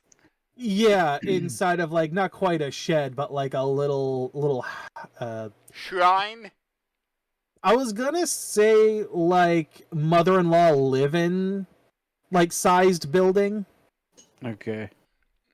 yeah, inside of like not quite a shed, but like a little Shrine? I was gonna say like mother-in-law live-in like sized building. Okay.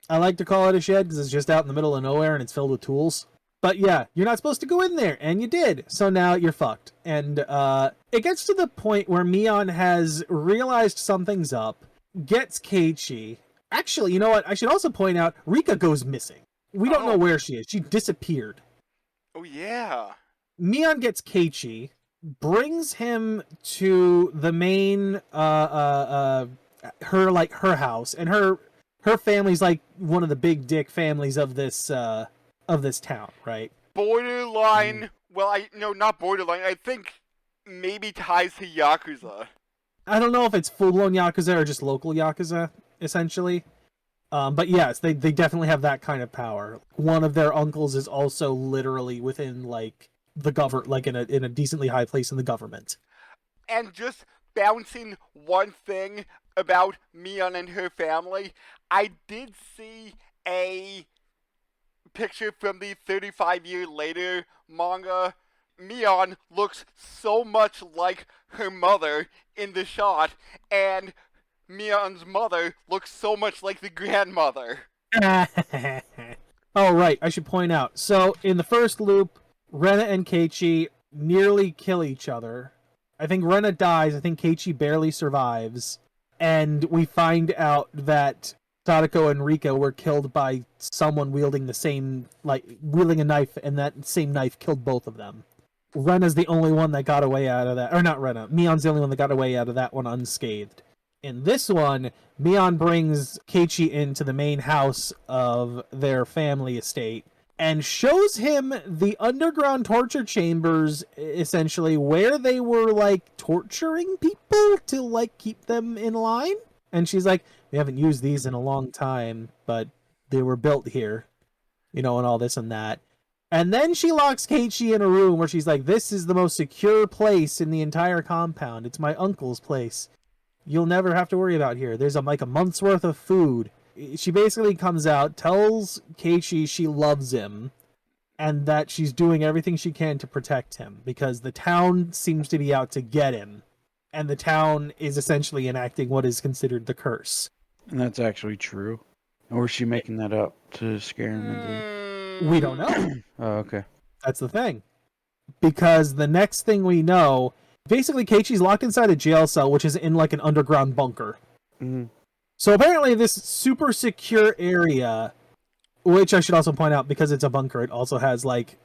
I like to call it a shed because it's just out in the middle of nowhere and it's filled with tools. But yeah, you're not supposed to go in there, and you did. So now you're fucked. And it gets to the point where Mion has realized something's up, gets Keiichi. Actually, you know what? I should also point out, Rika goes missing. We don't know where she is. She disappeared. Oh, yeah. Mion gets Keiichi, brings him to the main, her house, and her family's like one of the big dick families of this town, right? Borderline. Well, not borderline. I think maybe ties to Yakuza. I don't know if it's full-blown Yakuza or just local Yakuza, essentially. But yes, they definitely have that kind of power. One of their uncles is also literally within like the like in a decently high place in the government. And just bouncing one thing about Mion and her family, I did see a picture from the 35 year later manga. Mion looks so much like her mother in the shot, and Mion's mother looks so much like the grandmother. Oh, right, I should point out. So, in the first loop, Rena and Keiichi nearly kill each other. I think Rena dies, I think Keiichi barely survives. And we find out that Sadako and Rika were killed by someone wielding wielding a knife, and that same knife killed both of them. Rena's the only one that got away out of that. Or not Rena. Mion's the only one that got away out of that one unscathed. In this one, Mion brings Keiichi into the main house of their family estate and shows him the underground torture chambers, essentially, where they were, like, torturing people to, like, keep them in line. And she's like, we haven't used these in a long time, but they were built here, and all this and that. And then she locks Keiichi in a room where she's like, this is the most secure place in the entire compound. It's my uncle's place. You'll never have to worry about here. There's a month's worth of food. She basically comes out, tells Keiichi she loves him, and that she's doing everything she can to protect him, because the town seems to be out to get him, and the town is essentially enacting what is considered the curse. And that's actually true. Or is she making that up to scare him into... We don't know. Oh, okay. That's the thing. Because the next thing we know, basically Keiichi's locked inside a jail cell, which is in like an underground bunker. Mm-hmm. So apparently this super secure area, which I should also point out, because it's a bunker, it also has like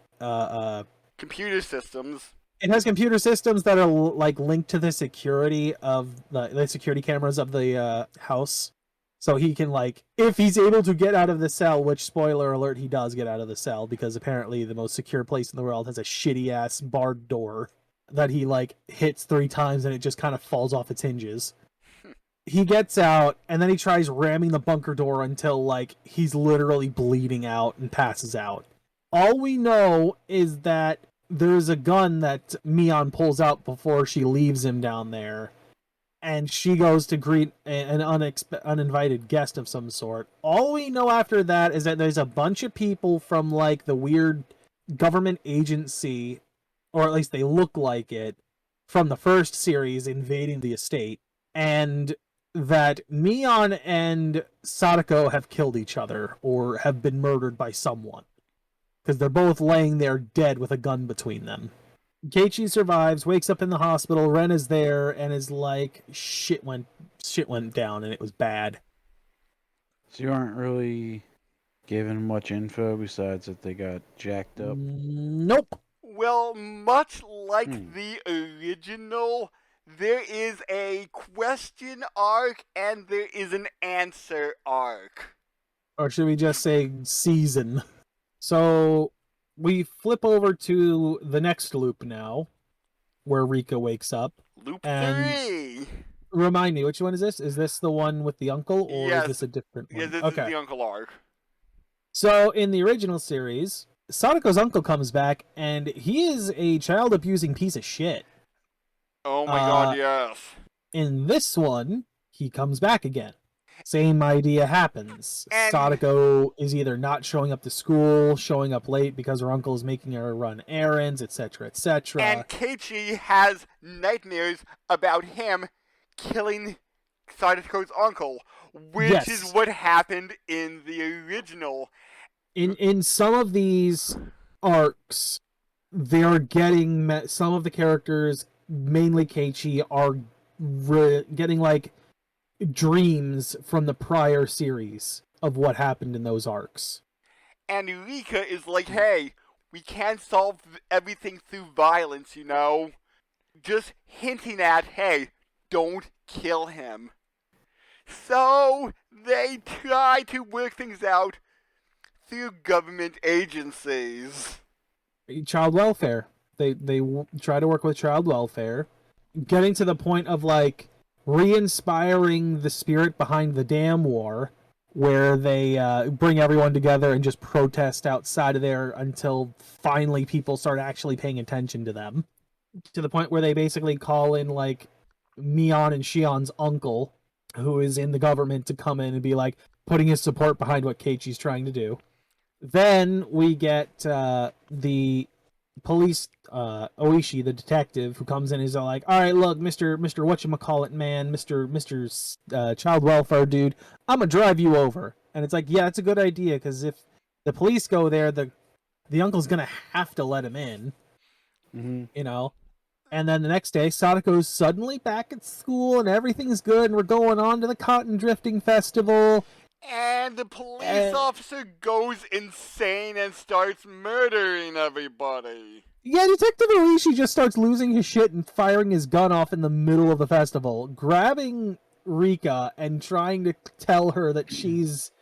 computer systems. It has computer systems that are like linked to the security of the security cameras of the house. So he can, like, if he's able to get out of the cell, which, spoiler alert, he does get out of the cell, because apparently the most secure place in the world has a shitty-ass barred door that he, like, hits 3 times and it just kind of falls off its hinges. He gets out, and then he tries ramming the bunker door until, like, he's literally bleeding out and passes out. All we know is that there's a gun that Mion pulls out before she leaves him down there, and she goes to greet an uninvited guest of some sort. All we know after that is that there's a bunch of people from, like, the weird government agency, or at least they look like it, from the first series invading the estate, and that Mion and Sadako have killed each other, or have been murdered by someone. because they're both laying there dead with a gun between them. Keiichi survives, wakes up in the hospital. Ren is there and is like, shit went down and it was bad. So you aren't really given much info besides that they got jacked up. Nope. Well, much like the original, there is a question arc and there is an answer arc. Or should we just say season? So we flip over to the next loop now, where Rika wakes up. Loop And 3! Remind me, which one is this? Is this the one with the uncle, or Yes. is this a different one? Yeah, this Okay. is the Uncle arc. So in the original series, Sadako's uncle comes back, and he is a child-abusing piece of shit. Oh my god, yes. In this one, he comes back again. Same idea happens. And- Sadako is either not showing up to school, showing up late because her uncle is making her run errands, etc., etc. And Keiichi has nightmares about him killing Sadako's uncle, which Yes. is what happened in the original. In some of these arcs, they're getting some of the characters, mainly Keiichi, are getting like dreams from the prior series of what happened in those arcs. And Rika is like, hey, we can't solve everything through violence, you know? Just hinting at, hey, don't kill him. So they try to work things out through government agencies. Child welfare. They try to work with child welfare, getting to the point of like re-inspiring the spirit behind the damn war, where they bring everyone together and just protest outside of there until finally people start actually paying attention to them. To the point where they basically call in like Mion and Shion's uncle, who is in the government, to come in and be like putting his support behind what Keiichi's trying to do. Then we get the police, Oishi, the detective, who comes in and is like, all right, look, Mr. Whatchamacallit man, Mr. Child Welfare dude, I'm going to drive you over. And it's like, yeah, it's a good idea, because if the police go there, the uncle's going to have to let him in, you know? And then the next day, Sadako's suddenly back at school, and everything's good, and we're going on to the Cotton Drifting Festival. And the police officer goes insane and starts murdering everybody. Yeah, Detective Oishi just starts losing his shit and firing his gun off in the middle of the festival, grabbing Rika and trying to tell her that she's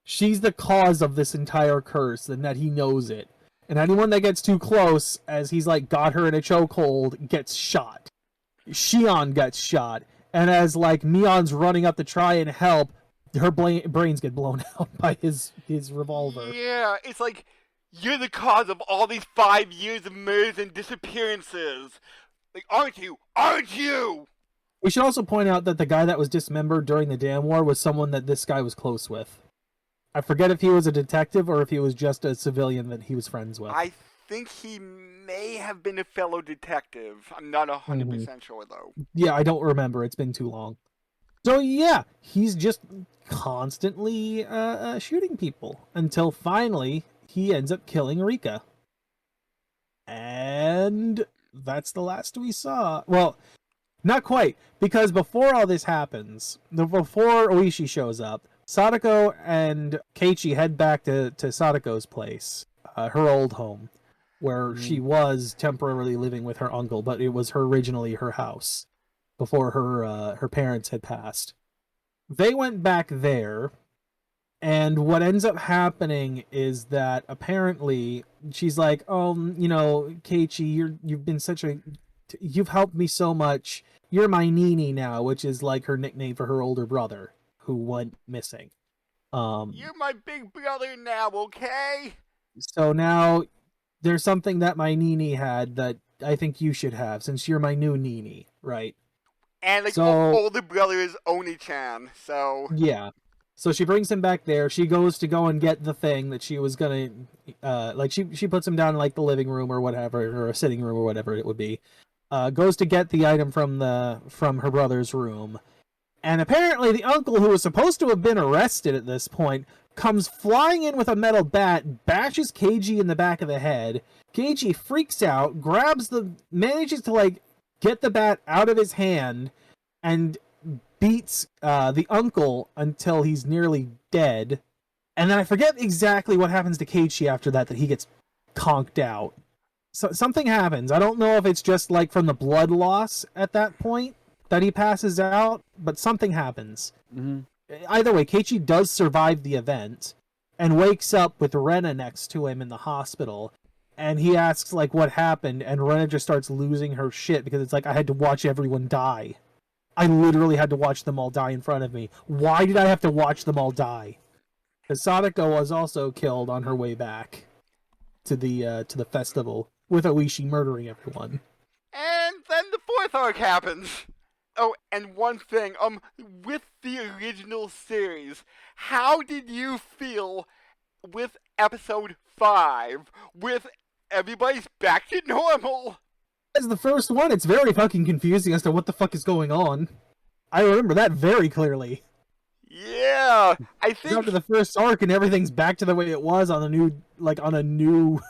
the cause of this entire curse and that he knows it. And anyone that gets too close, as he's like got her in a chokehold, gets shot. Shion gets shot, and as like Mion's running up to try and help, her brains get blown out by his revolver. Yeah, it's like, you're the cause of all these 5 years of murders and disappearances. Like, aren't you? Aren't you? We should also point out that the guy that was dismembered during the damn war was someone that this guy was close with. I forget if he was a detective or if he was just a civilian that he was friends with. I think he may have been a fellow detective. I'm not 100% sure, though. Yeah, I don't remember. It's been too long. So yeah, he's just constantly shooting people until finally he ends up killing Rika. And that's the last we saw. Well, not quite, because before all this happens, before Oishi shows up, Sadako and Keiichi head back to Sadako's place, her old home, where she was temporarily living with her uncle, but it was originally her house before her parents had passed. They went back there, and what ends up happening is that apparently she's like, "Oh, you know, Keiichi, you've helped me so much. You're my Nini now," which is like her nickname for her older brother who went missing. You're my big brother now, okay? So now there's something that my Nini had that I think you should have, since you're my new Nini, right? And like, So- older brother is Oni-chan, so... Yeah. So she brings him back there. She goes to go and get the thing that she was gonna, like she puts him down in like the living room or whatever, or a sitting room or whatever it would be. Goes to get the item from her brother's room, and apparently the uncle, who was supposed to have been arrested at this point, comes flying in with a metal bat, bashes Keiji in the back of the head. Keiji freaks out, manages to like get the bat out of his hand, and beats the uncle until he's nearly dead. And then I forget exactly what happens to Keiichi after that he gets conked out. So something happens. I don't know if it's just like from the blood loss at that point that he passes out, but something happens. Mm-hmm. Either way, Keiichi does survive the event and wakes up with Rena next to him in the hospital. And he asks like what happened, and Rena just starts losing her shit because it's like, I had to watch everyone die. I literally had to watch them all die in front of me. Why did I have to watch them all die? Because Sadako was also killed on her way back to the festival with Oishi murdering everyone. And then the fourth arc happens. Oh, and one thing, with the original series, how did you feel with episode 5, with everybody's back to normal? As the first one, it's very fucking confusing as to what the fuck is going on. I remember that very clearly. Yeah, I think After the first arc and everything's back to the way it was on a new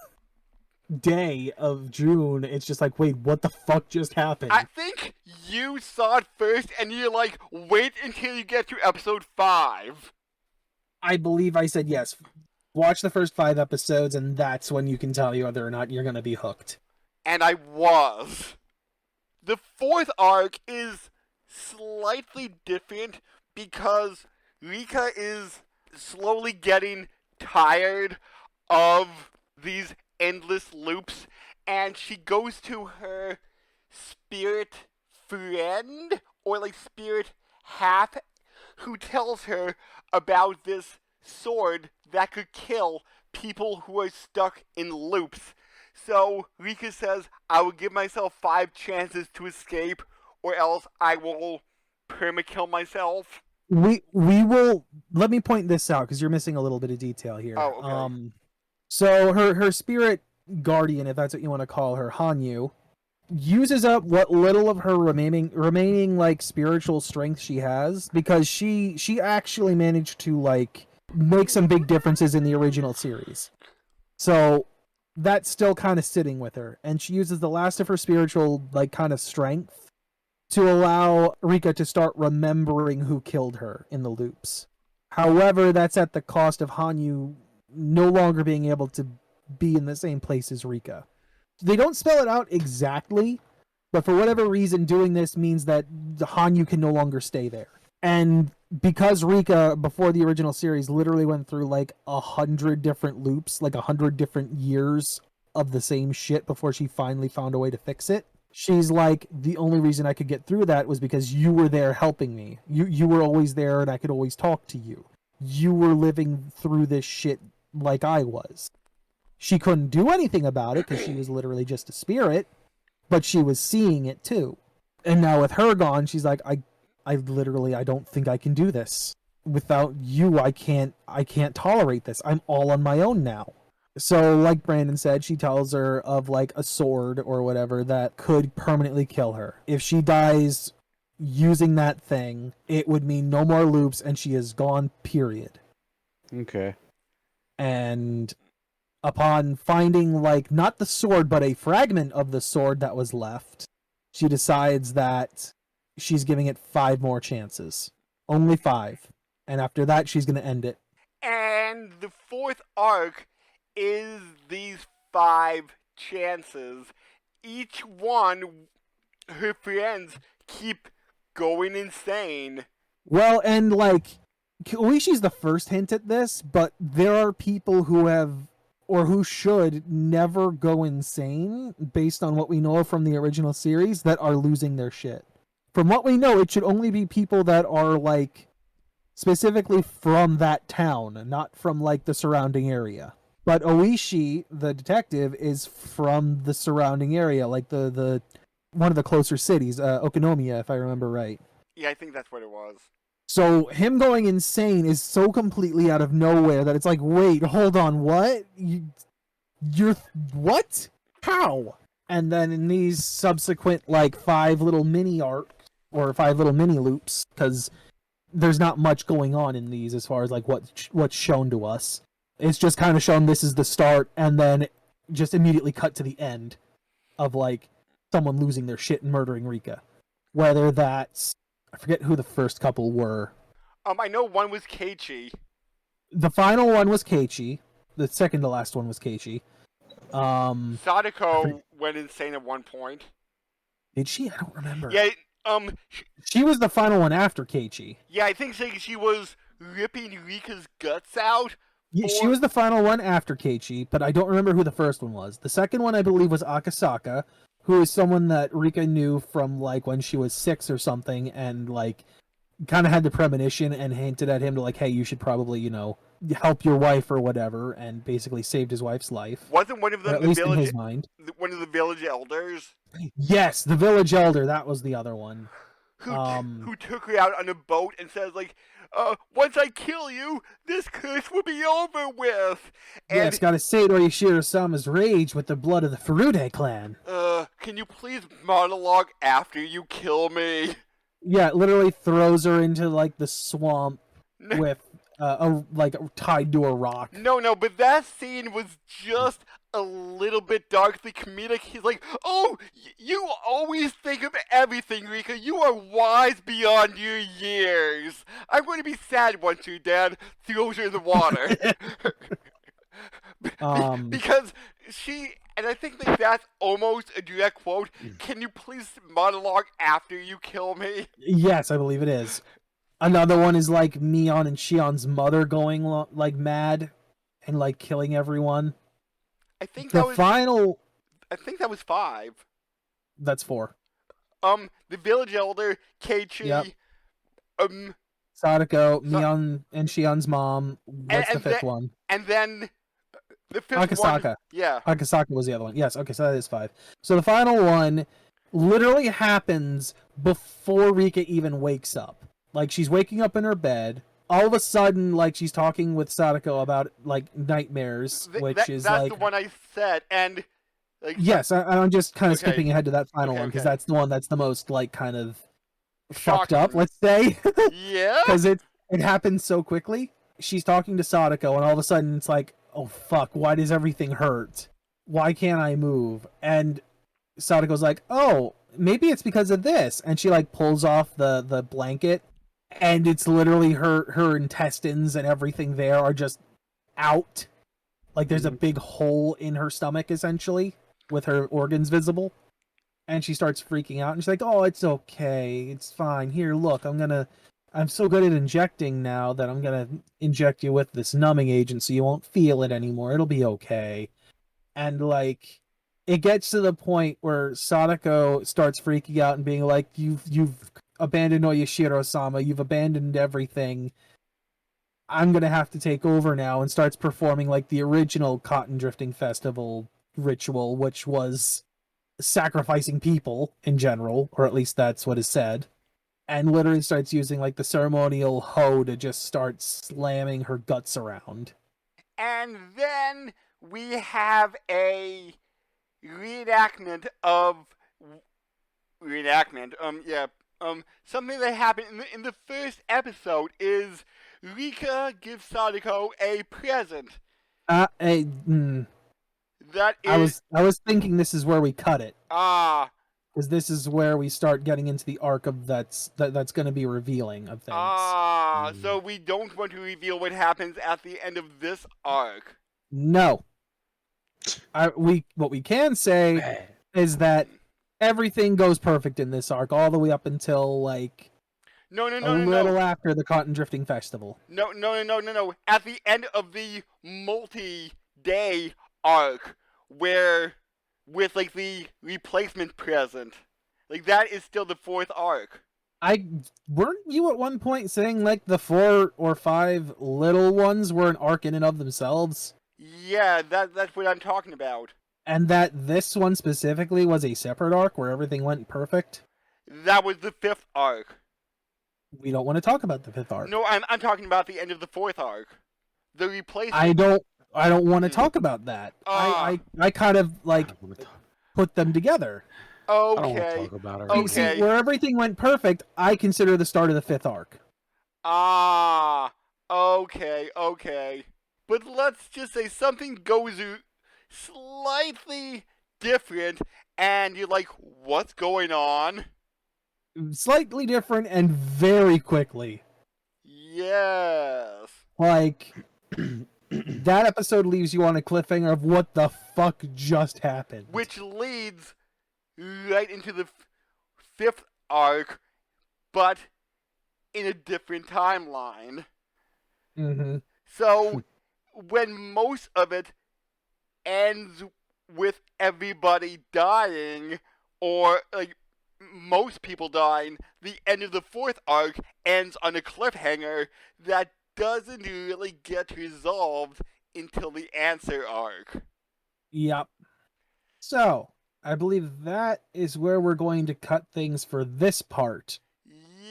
day of June, it's just like, wait, what the fuck just happened? I think you saw it first, and you're like, wait until you get to episode 5. I believe I said yes. Watch the first 5 episodes, and that's when you can tell you whether or not you're gonna be hooked. And I was. The fourth arc is slightly different because Rika is slowly getting tired of these endless loops, and she goes to her spirit friend, or like spirit half, who tells her about this sword that could kill people who are stuck in loops. So Rika says, I will give myself 5 chances to escape, or else I will permakill myself. We will, let me point this out because you're missing a little bit of detail here. Oh, okay. So her spirit guardian, if that's what you want to call her, Hanyu, uses up what little of her remaining like spiritual strength she has, because she actually managed to like make some big differences in the original series. So that's still kind of sitting with her, and she uses the last of her spiritual like kind of strength to allow Rika to start remembering who killed her in the loops. However, that's at the cost of Hanyu no longer being able to be in the same place as Rika. They don't spell it out exactly, but for whatever reason, doing this means that Hanyu can no longer stay there. And because Rika, before the original series, literally went through like 100 different loops, like 100 different years of the same shit before she finally found a way to fix it, she's like, the only reason I could get through that was because you were there helping me. You were always there and I could always talk to you. You were living through this shit like I was. She couldn't do anything about it because she was literally just a spirit, but she was seeing it too. And now with her gone, she's like, I don't think I can do this. Without you, I can't tolerate this. I'm all on my own now. So like Brandon said, she tells her of like a sword or whatever that could permanently kill her. If she dies using that thing, it would mean no more loops and she is gone, period. Okay. And upon finding like not the sword but a fragment of the sword that was left, she decides that she's giving it 5 more chances. Only 5. And after that, she's going to end it. And the fourth arc is these 5 chances. Each one, her friends keep going insane. Well, and like, Oishi's the first hint at this, but there are people who have, or who should never go insane based on what we know from the original series that are losing their shit. From what we know, it should only be people that are like specifically from that town, not from like the surrounding area. But Oishi, the detective, is from the surrounding area, like the one of the closer cities, Okonomiya, if I remember right. Yeah, I think that's what it was. So him going insane is so completely out of nowhere that it's like, wait, hold on, what? You're what? How? And then in these subsequent like 5 little mini arcs or 5 little mini loops, because there's not much going on in these as far as like what's shown to us. It's just kind of shown this is the start, and then just immediately cut to the end of like someone losing their shit and murdering Rika. Whether that's, I forget who the first couple were. I know one was Keiichi. The final one was Keiichi. The second to last one was Keiichi. Sadako went insane at one point. Did she? I don't remember. Yeah, She was the final one after Keiichi. yeah, I think she was ripping Rika's guts out. Yeah, she was the final one after Keiichi, but I don't remember who the first one was. The second one, I believe, was Akasaka, who is someone that Rika knew from like when she was 6 or something, and like kind of had the premonition and hinted at him to like, hey, you should probably, you know, help your wife or whatever, and basically saved his wife's life. Wasn't one of them At the least in village? his mind. One of the village elders Yes, the village elder. That was the other one. who took her out on a boat and says like, once I kill you, this curse will be over with. And Yes, gotta sate Oishiro-sama's rage with the blood of the Furude clan. can you please monologue after you kill me? Yeah, it literally throws her into like the swamp with tied to a rock. No, but that scene was just a little bit darkly comedic. He's like, oh, you always think of everything, Rika. You are wise beyond your years. I'm going to be sad once your dad throws her in the water. Because she, and I think that's almost a direct quote, can you please monologue after you kill me? Yes, I believe it is. Another one is like Mion and Shion's mother going like mad and like killing everyone. I think The that was final. I think that was 5. That's 4. The village elder, Keiichi, Yep. um, Sadako, Mion and Shion's mom. What's the fifth one? and then the fifth Akasaka. one. Yeah. Akasaka was the other one. Yes, okay, so that is 5. So the final one literally happens before Rika even wakes up. Like, she's waking up in her bed. All of a sudden, like, she's talking with Sadako about, like, nightmares, That's the one I said, and like Yes, I'm just kind of Okay. skipping ahead to that final Okay, one, because okay. that's the one that's the most, like, kind of fucked Shocking. up, let's say. Yeah. Because it happens so quickly. She's talking to Sadako, and all of a sudden it's like, oh fuck, why does everything hurt? Why can't I move? And Sadako's like, oh, maybe it's because of this. And she like pulls off the blanket, and it's literally her intestines and everything there are just out. Like there's a big hole in her stomach, essentially, with her organs visible. And she starts freaking out, and she's like, oh, it's okay, it's fine. Here, look, I'm so good at injecting now that I'm gonna inject you with this numbing agent so you won't feel it anymore. It'll be okay. And like, it gets to the point where Sadako starts freaking out and being like, you've abandoned Oyashiro-sama, you've abandoned everything. I'm gonna have to take over now, and starts performing like the original Cotton Drifting Festival ritual, which was sacrificing people in general, or at least that's what is said. And literally starts using like the ceremonial hoe to just start slamming her guts around. And then we have a reenactment of something that happened in the first episode is Rika gives Sadako a present. That is I was thinking this is where we cut it, ah because this is where we start getting into the arc of that's going to be revealing of things. so we don't want to reveal what happens at the end of this arc. No, what we can say is that everything goes perfect in this arc, all the way up until like No. a little after the Cotton Drifting Festival. No. At the end of the multi-day arc, where with like the replacement present, like that is still the 4th arc. Weren't you at one point saying like the 4 or 5 little ones were an arc in and of themselves? Yeah, that's what I'm talking about. And that this one specifically was a separate arc where everything went perfect? That was the 5th arc. We don't want to talk about the 5th arc. No, I'm talking about the end of the 4th arc. The replacement. I don't want to talk about that. I kind of like put them together. I don't want to Okay. talk about it. Okay. See, where everything went perfect, I consider the start of the 5th arc. Ah, okay. But let's just say something goes slightly different, and you're like, what's going on? Slightly different and very quickly. Yes. Like, that episode leaves you on a cliffhanger of what the fuck just happened. Which leads right into the fifth arc, but in a different timeline. Mm-hmm. So, when most of it ends with everybody dying, or like most people dying, the end of the fourth arc ends on a cliffhanger that doesn't really get resolved until the answer arc. Yep. So, I believe that is where we're going to cut things for this part.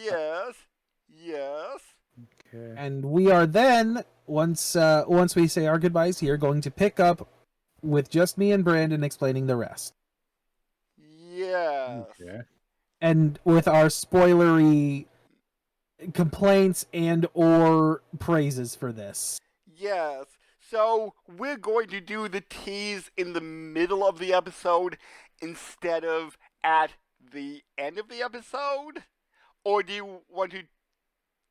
Yes. Okay. And we are then, once we say our goodbyes here, going to pick up with just me and Brandon explaining the rest. Yes. Okay. And with our spoilery complaints and or praises for this. Yes. So we're going to do the tease in the middle of the episode instead of at the end of the episode? Or do you want to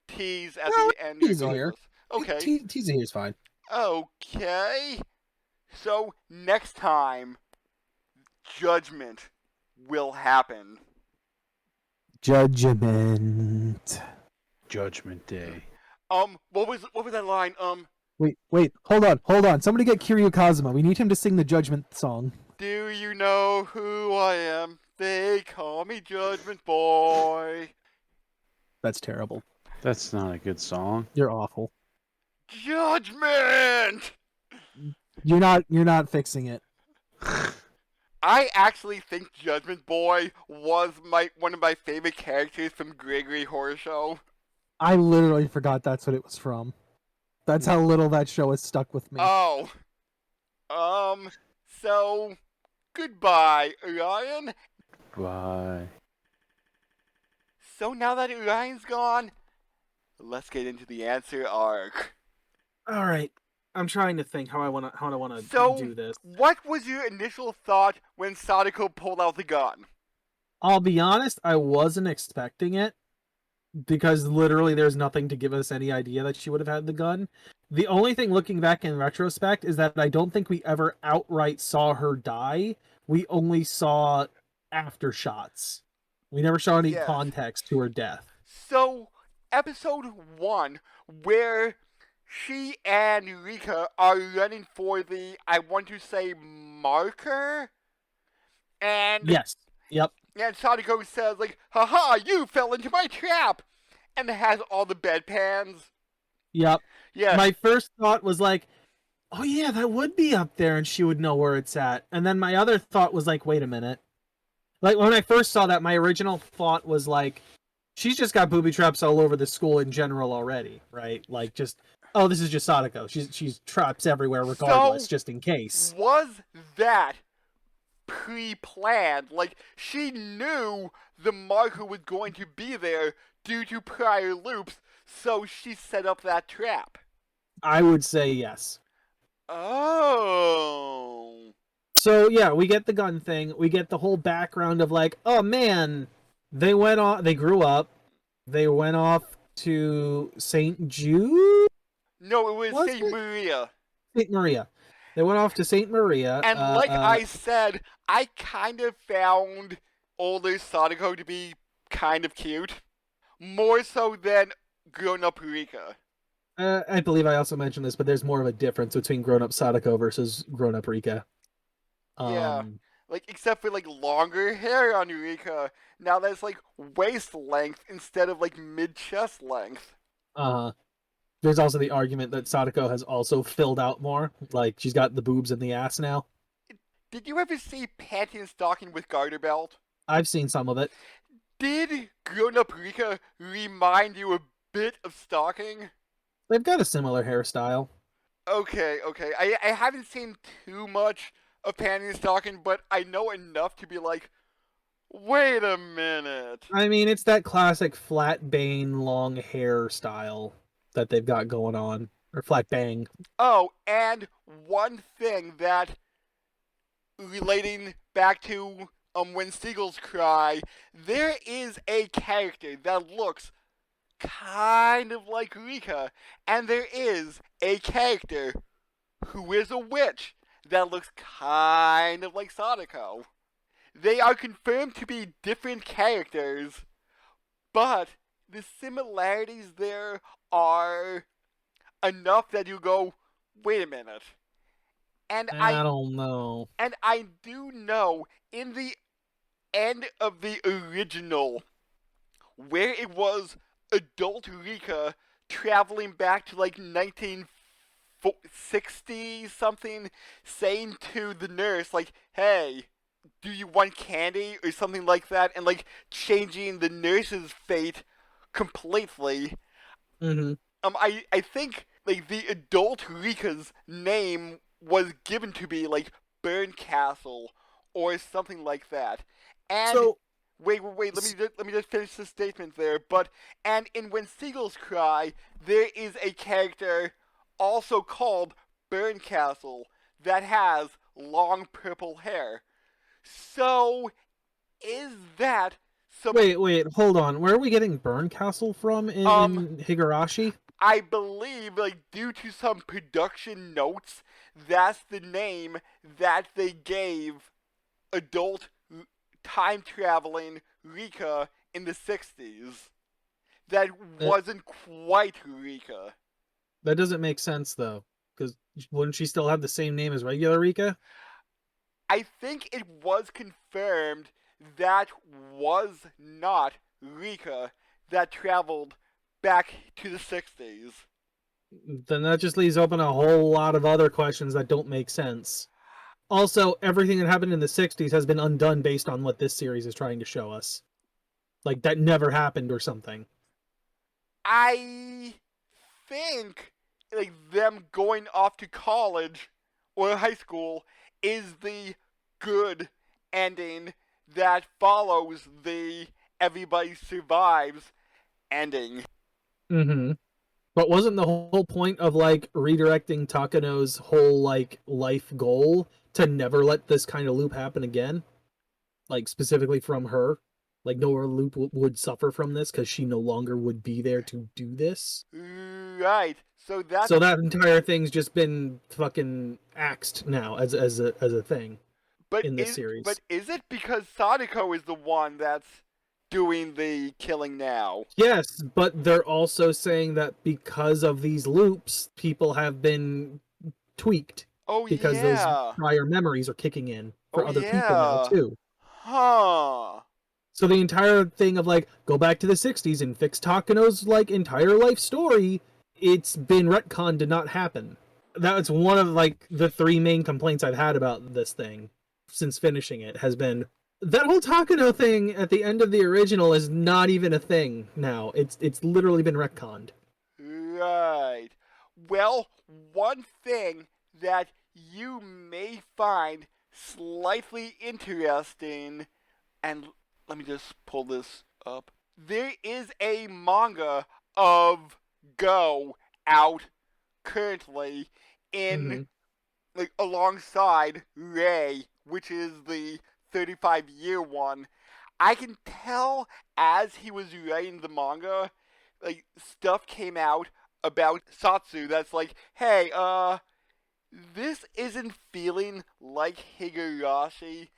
tease at No, the end tease it here. regardless? Okay. Tease here is fine. Okay. So next time, judgment will happen. Judgment. Judgment Day. What was that line? Wait, hold on. Somebody get Kiryu Kazuma. We need him to sing the Judgment song. Do you know who I am? They call me Judgment Boy. That's terrible. That's not a good song. You're awful. Judgment! You're not fixing it. I actually think Judgment Boy was one of my favorite characters from Gregory Horror Show. I literally forgot that's what it was from. That's how little that show has stuck with me. Oh. So, goodbye, Orion. Bye. So now that Orion's gone, let's get into the answer arc. All right. I'm trying to think how I want to So, do this. what was your initial thought when Sadako pulled out the gun? I'll be honest, I wasn't expecting it because literally there's nothing to give us any idea that she would have had the gun. The only thing looking back in retrospect is that I don't think we ever outright saw her die. We only saw aftershots. We never saw any Yes. context to her death. So, episode 1, where she and Rika are running for the, I want to say, marker? And Yes. Yep. And Sadako says, like, haha, you fell into my trap! And it has all the bedpans. Yep. Yeah. My first thought was like, oh yeah, that would be up there and she would know where it's at. And then my other thought was like, wait a minute. Like when I first saw that, my original thought was like, she's just got booby traps all over the school in general already, right? Like just, oh, this is just Sadako. She's traps everywhere regardless, So, just in case. Was that pre-planned? Like, she knew the marker was going to be there due to prior loops, so she set up that trap. I would say yes. Oh. So yeah, we get the gun thing. We get the whole background of like, oh man, they grew up, they went off to St. Jude? No, it was Was St. it? Maria. St. Maria. They went off to St. Maria. And like I said, I kind of found older Sadako to be kind of cute. More so than grown-up Rika. I believe I also mentioned this, but there's more of a difference between grown-up Sadako versus grown-up Rika. Yeah. Like, except for, like, longer hair on Rika. Now that's, like, waist length instead of, like, mid-chest length. There's also the argument that Sadako has also filled out more. Like, she's got the boobs and the ass now. Did you ever see panty and stocking with garter belt? I've seen some of it. Did grown-up Rika remind you a bit of stocking? They've got a similar hairstyle. Okay. I haven't seen too much of panty and stocking, but I know enough to be like, Wait a minute. I mean, it's that classic flat bane, long hair style that they've got going on, or flat bang. Oh, and one thing that relating back to when seagulls cry, there is a character that looks kind of like Rika, and there is a character who is a witch that looks kind of like Sadako. They are confirmed to be different characters, but the similarities there are enough that you go, wait a minute. And I don't know. I do know in the end of the original, where it was adult Rika traveling back to like 1960 something, saying to the nurse like, "Hey, do you want candy?" or something like that, and like changing the nurse's fate completely. Mm-hmm. I think like the adult Rika's name was given to be like Burn Castle or something like that. And So, wait, let me just finish the statement there. But and in When Seagulls Cry, there is a character also called Burn Castle that has long purple hair. So is that some wait, hold on. Where are we getting Burn Castle from in Higurashi? I believe, like, due to some production notes, that's the name that they gave adult time traveling Rika in the 60s. That wasn't quite Rika. That doesn't make sense though, because wouldn't she still have the same name as regular Rika? I think it was confirmed that was not Rika that traveled back to the 60s. Then that just leaves open a whole lot of other questions that don't make sense. Also, everything that happened in the 60s has been undone based on what this series is trying to show us. Like, that never happened or something. I think like them going off to college or high school is the good ending that follows the everybody survives ending. Mm-hmm. But wasn't the whole point of, like, redirecting Takano's whole, like, life goal to never let this kind of loop happen again? Like, specifically from her? Like, no loop would suffer from this because she no longer would be there to do this? Right. So that's So that entire thing's just been fucking axed now as a thing in this but series. is it because Sadako is the one that's doing the killing now? Yes, but they're also saying that because of these loops, people have been tweaked Oh because those yeah. prior memories are kicking in for Oh other people now yeah. too. Huh. So the entire thing of, like, go back to the 60s and fix Takano's, like, entire life story, it's been retconned to not happen. That's one of, like, the three main complaints I've had about this thing since finishing it, has been that whole Takano thing at the end of the original is not even a thing now. It's literally been retconned. Right. Well, one thing that you may find slightly interesting, and let me just pull this up. There is a manga of Go out currently in Mm-hmm. like alongside Ray, which is the 35-year one. I can tell as he was writing the manga, like stuff came out about SOTSU that's like, hey, this isn't feeling like Higurashi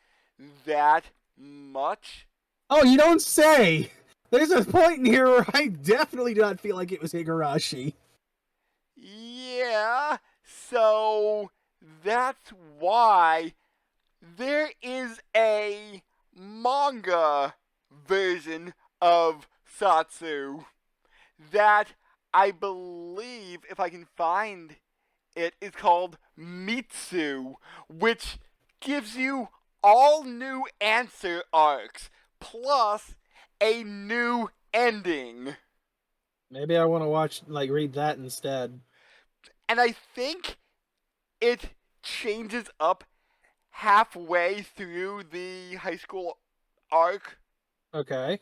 that much. Oh, you don't say! There's a point in here where I definitely do not feel like it was Higurashi. Yeah, so that's why there is a manga version of Satsu that I believe, if I can find it, is called Mitsu, which gives you all new answer arcs plus a new ending. Maybe I want to watch, like, read that instead. And I think it changes up halfway through the high school arc. Okay.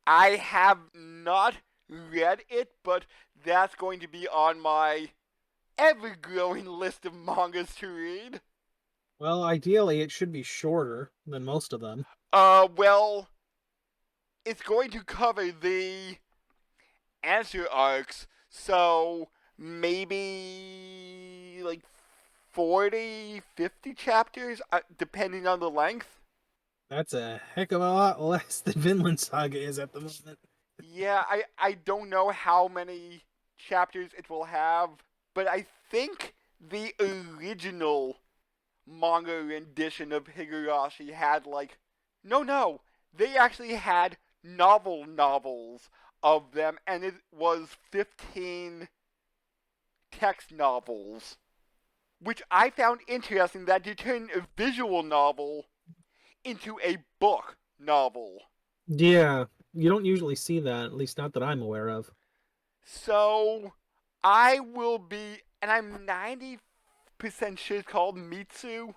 I have not read it, but that's going to be on my ever-growing list of mangas to read. Well, ideally, it should be shorter than most of them. Well, it's going to cover the answer arcs, so maybe like 40, 50 chapters, depending on the length. That's a heck of a lot less than Vinland Saga is at the moment. Yeah, I don't know how many chapters it will have, but I think the original manga rendition of Higurashi had like, no, they actually had novels of them, and it was 15 text novels, which I found interesting that you turn a visual novel into a book novel. Yeah, you don't usually see that, at least not that I'm aware of. So I will be, and I'm 90% sure it's called Mitsu.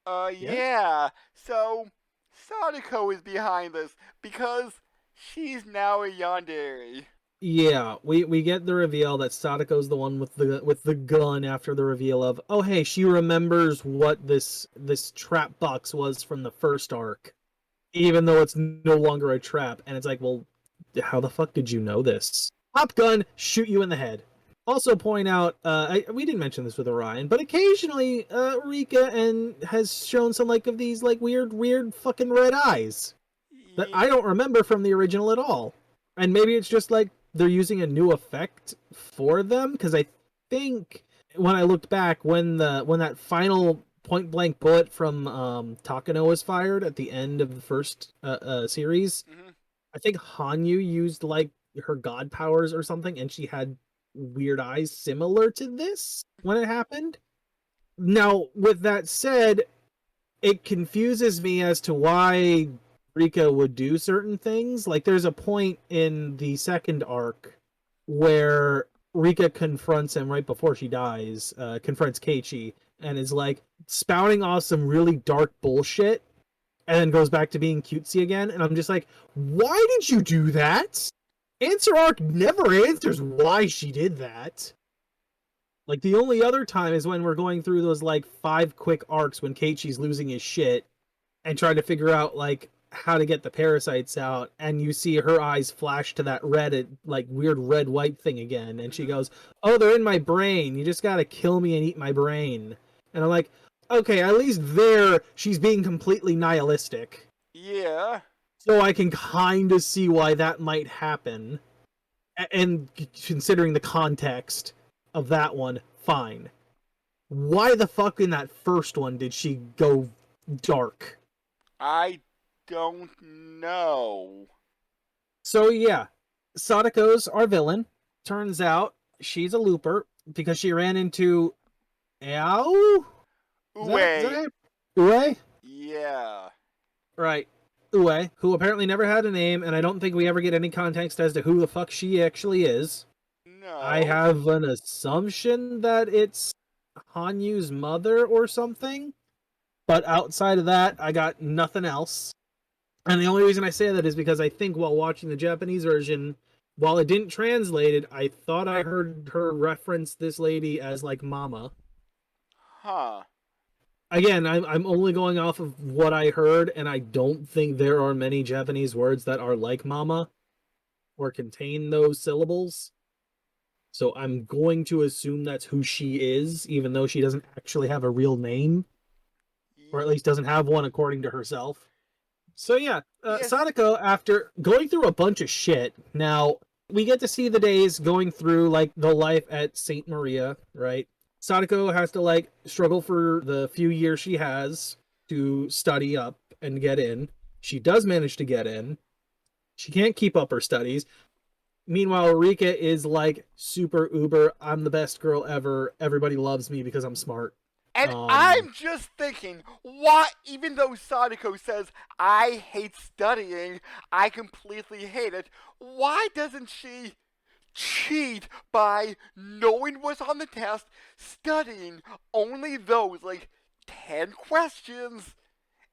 Yeah. Yeah. So Sadako is behind this because she's now a yandere. Yeah, we get the reveal that Sadako's the one with the gun after the reveal of, oh hey, she remembers what this trap box was from the first arc, even though it's no longer a trap. And it's like, well, how the fuck did you know this? Pop gun, shoot you in the head. Also point out, we didn't mention this with Orion, but occasionally Rika has shown some like of these like weird fucking red eyes that I don't remember from the original at all. And maybe it's just like they're using a new effect for them, because I think when I looked back, when that final point blank bullet from Takano was fired at the end of the first series, Mm-hmm. I think Hanyu used like her god powers or something, and she had weird eyes similar to this when it happened. Now, with that said, it confuses me as to why Rika would do certain things. Like, there's a point in the second arc where Rika confronts him right before she dies, confronts Keiichi, and is like spouting off some really dark bullshit, and then goes back to being cutesy again. And I'm just like, why did you do that? Answer arc never answers why she did that. Like, the only other time is when we're going through those like 5 quick arcs when Keiichi's losing his shit and trying to figure out like how to get the parasites out, and you see her eyes flash to that red, like weird red white thing again, and she goes, oh, they're in my brain, you just gotta kill me and eat my brain. And I'm like, okay, at least there she's being completely nihilistic, Yeah. so I can kind of see why that might happen. And considering the context of that one, fine. Why the fuck in that first one did she go dark? I don't know. So yeah, Sadako's our villain. Turns out she's a looper because she ran into Ao? Is that it? Ue? Yeah. Right. Ue, who apparently never had a name, and I don't think we ever get any context as to who the fuck she actually is. No. I have an assumption that it's Hanyu's mother or something, but outside of that, I got nothing else. And the only reason I say that is because I think while watching the Japanese version, while it didn't translate it, I thought I heard her reference this lady as like Mama. Huh. Again, I'm only going off of what I heard, and I don't think there are many Japanese words that are like Mama or contain those syllables. So I'm going to assume that's who she is, even though she doesn't actually have a real name, or at least doesn't have one according to herself. So yeah, Yes. Sadako, after going through a bunch of shit, now we get to see the days going through like the life at Saint Maria, right? Sadako has to like struggle for the few years she has to study up and get in. She does manage to get in. She can't keep up her studies. Meanwhile, Rika is like super uber, I'm the best girl ever. Everybody loves me because I'm smart. And I'm just thinking, why, even though Sadako says, I hate studying, I completely hate it, why doesn't she cheat by knowing what's on the test, studying only those, like, 10 questions,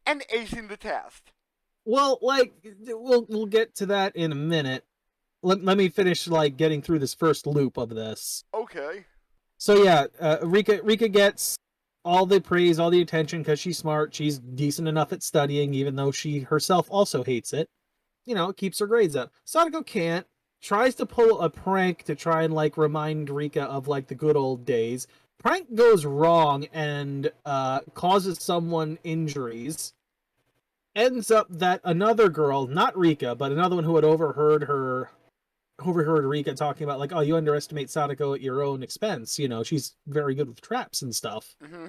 and acing the test? Well, like we'll get to that in a minute. Let me finish like getting through this first loop of this. Okay. So yeah, Rika gets all the praise, all the attention because she's smart. She's decent enough at studying, even though she herself also hates it. You know, it keeps her grades up. Sadako can't. Tries to pull a prank to try and like remind Rika of like the good old days. Prank goes wrong and causes someone injuries. Ends up that another girl, not Rika, but another one who had overheard Rika talking about like, oh, you underestimate Sadako at your own expense. You know, she's very good with traps and stuff. Mm-hmm.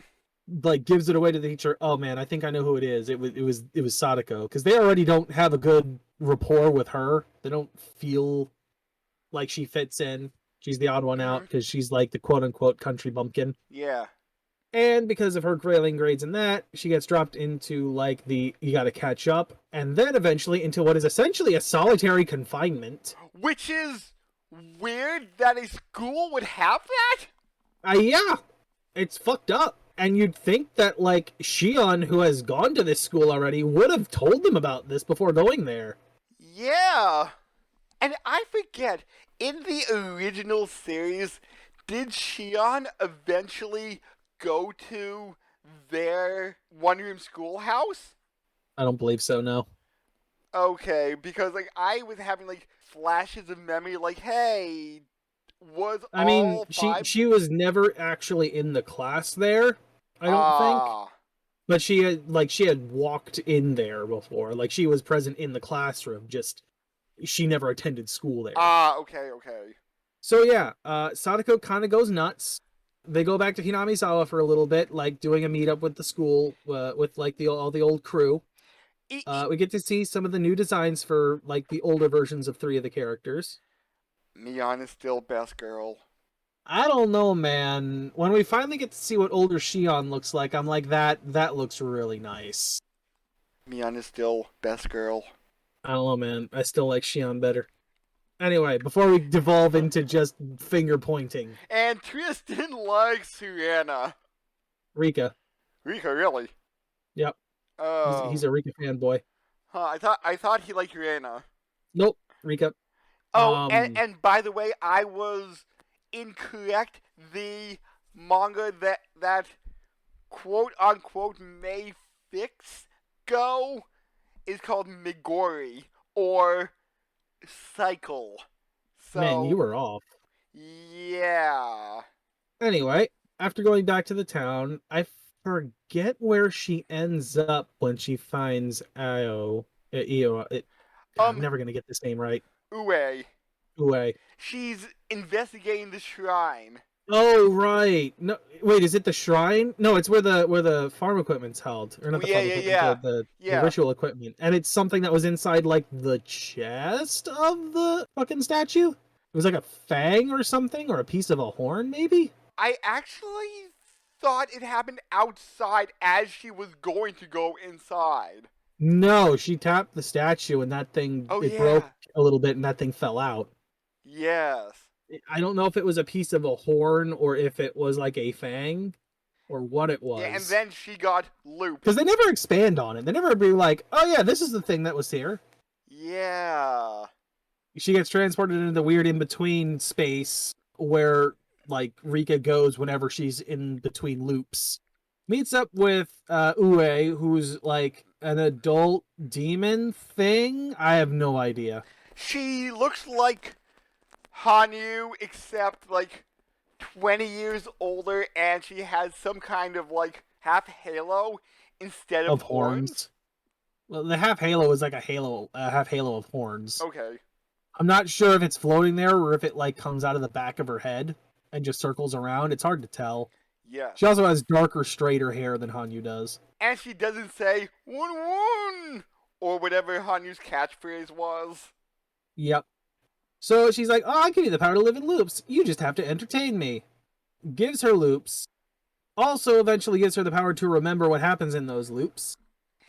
Like gives it away to the teacher. Oh man, I think I know who it is. It was Sadako because they already don't have a good rapport with her. They don't feel like she fits in. She's the odd one out Mm-hmm. because she's like the quote unquote country bumpkin. Yeah. And because of her failing grades in that, she gets dropped into like the you gotta catch up, and then eventually into what is essentially a solitary confinement. Which is weird that a school would have that? Yeah, it's fucked up. And you'd think that like Shion, who has gone to this school already, would have told them about this before going there. Yeah. And I forget, in the original series, did Shion eventually go to their one-room schoolhouse? I don't believe so. No. Okay, because like I was having like flashes of memory, like, hey, was I mean, all she five? she was never actually in the class there. I don't think. Ah, But she had walked in there before. Like she was present in the classroom, just she never attended school there. okay, okay. So yeah, Sadako kind of goes nuts. They go back to Hinamizawa for a little bit, like doing a meetup with the school, with like all the old crew. We get to see some of the new designs for like the older versions of 3 of the characters. Mion is still best girl. I don't know, man. When we finally get to see what older Shion looks like, I'm like that looks really nice. Mion is still best girl. I don't know, man. I still like Shion better. Anyway, before we devolve into just finger pointing, And Tristan likes Suana. Rika. Rika, really? Yep, Oh, he's a Rika fanboy. huh, I thought he liked Rihanna. Nope, Rika. Oh, and by the way, I was incorrect. The manga that quote unquote may fix Go is called Migori or Cycle. So Man, you were off. yeah. Anyway, after going back to the town, I forget where she ends up when she finds Io. Io. I'm never gonna get this name right. Ue. Ue. She's investigating the shrine. Oh right. No, wait. Is it the shrine? No, it's where the farm equipment's held, or not the Yeah, farm yeah, equipment, yeah. the Yeah. ritual equipment, and it's something that was inside like the chest of the fucking statue. It was like a fang or something, or a piece of a horn, maybe. I actually thought it happened outside as she was going to go inside. No, she tapped the statue, and that thing Oh, it broke yeah. a little bit, and that thing fell out. Yes. I don't know if it was a piece of a horn or if it was like a fang or what it was. Yeah, and then she got looped. Because they never expand on it. They never be like, oh yeah, this is the thing that was here. Yeah. She gets transported into the weird in-between space where like Rika goes whenever she's in between loops. Meets up with Ue, who's like an adult demon thing. I have no idea. She looks like Hanyu, except like 20 years older, and she has some kind of like half halo instead of horns. Well, the half halo is like a half halo of horns. Okay. I'm not sure if it's floating there or if it like comes out of the back of her head and just circles around. It's hard to tell. Yeah. She also has darker, straighter hair than Hanyu does. And she doesn't say "won" or whatever Hanyu's catchphrase was. Yep. So she's like, oh, I'll give you the power to live in loops. You just have to entertain me. Gives her loops. Also eventually gives her the power to remember what happens in those loops.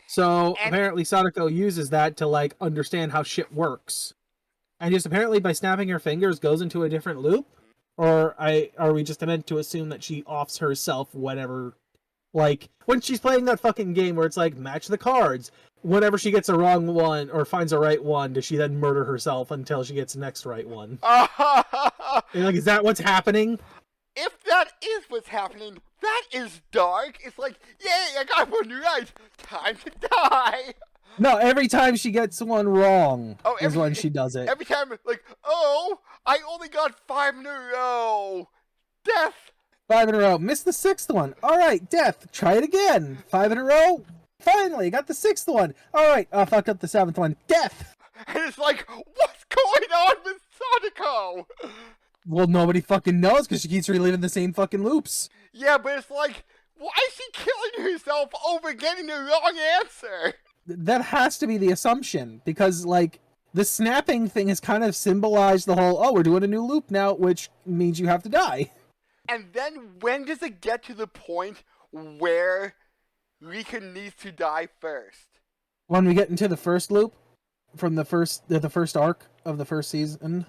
So And- apparently Sadako uses that to like understand how shit works. And just apparently by snapping her fingers goes into a different loop? Or are we just meant to assume that she offs herself whenever Like, when she's playing that fucking game where it's like, match the cards. Whenever she gets a wrong one or finds a right one, does she then murder herself until she gets the next right one? And like, is that what's happening? If that is what's happening, that is dark. It's like, yay, I got one right. Time to die. No, every time she gets one wrong Oh, is when she does it. Every time, like, oh, I only got 5 in a row. Death. 5 in a row. Missed the 6th one. All right, death. Try it again. 5 in a row. Finally, got the 6th one. All right, fucked up the 7th one. Death. And it's like, what's going on with Sadako? Well, nobody fucking knows because she keeps reliving the same fucking loops. Yeah, but it's like, why is she killing herself over getting the wrong answer? That has to be the assumption because, like, the snapping thing has kind of symbolized the whole, oh, we're doing a new loop now, which means you have to die. And then when does it get to the point where Rika needs to die first? When we get into the first loop from the first arc of the first season.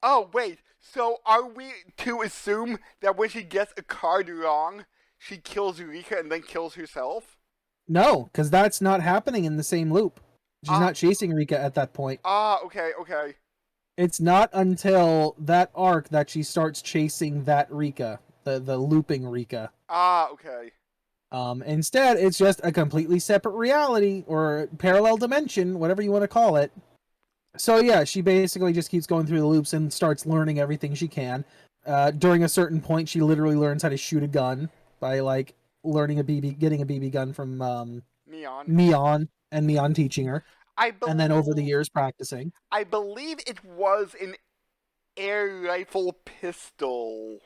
Oh, wait. So are we to assume that when she gets a card wrong, she kills Rika and then kills herself? No, because that's not happening in the same loop. She's not chasing Rika at that point. Okay. It's not until that arc that she starts chasing that Rika, the looping Rika. Okay. Instead, it's just a completely separate reality or parallel dimension, whatever you want to call it. So yeah, she basically just keeps going through the loops and starts learning everything she can. During a certain point, she literally learns how to shoot a gun by like learning getting a BB gun from Neon, and Neon teaching her. And then over the years practicing. I believe it was an air rifle pistol.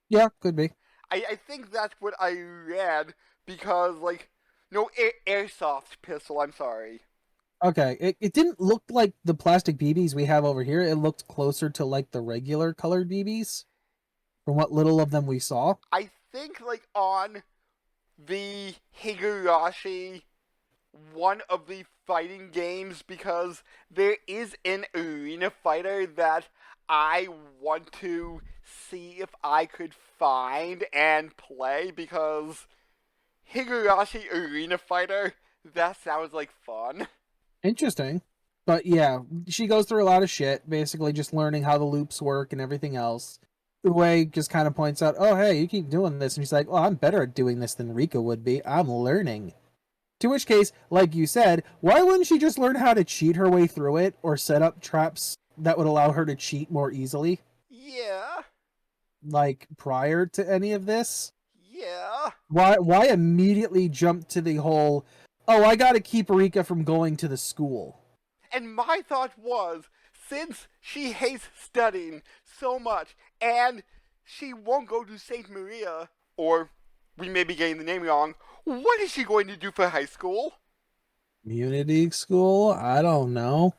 Yeah, could be. I think that's what I read because, like, no, airsoft pistol, I'm sorry. Okay, it didn't look like the plastic BBs we have over here. It looked closer to like the regular colored BBs from what little of them we saw. I think, like, on the Higurashi, one of the fighting games, because there is an arena fighter that I want to see if I could find and play, because Higurashi Arena Fighter, that sounds like fun. Interesting. But yeah, she goes through a lot of shit, basically just learning how the loops work and everything else. Uwe just kind of points out, oh, hey, you keep doing this. And she's like, well, I'm better at doing this than Rika would be. I'm learning. To which case, like you said, why wouldn't she just learn how to cheat her way through it or set up traps that would allow her to cheat more easily? Yeah. Like, prior to any of this? Yeah. Why immediately jump to the whole, oh, I gotta keep Rika from going to the school? And my thought was, since she hates studying so much, and she won't go to St. Maria, or we may be getting the name wrong, what is she going to do for high school? Community school? I don't know.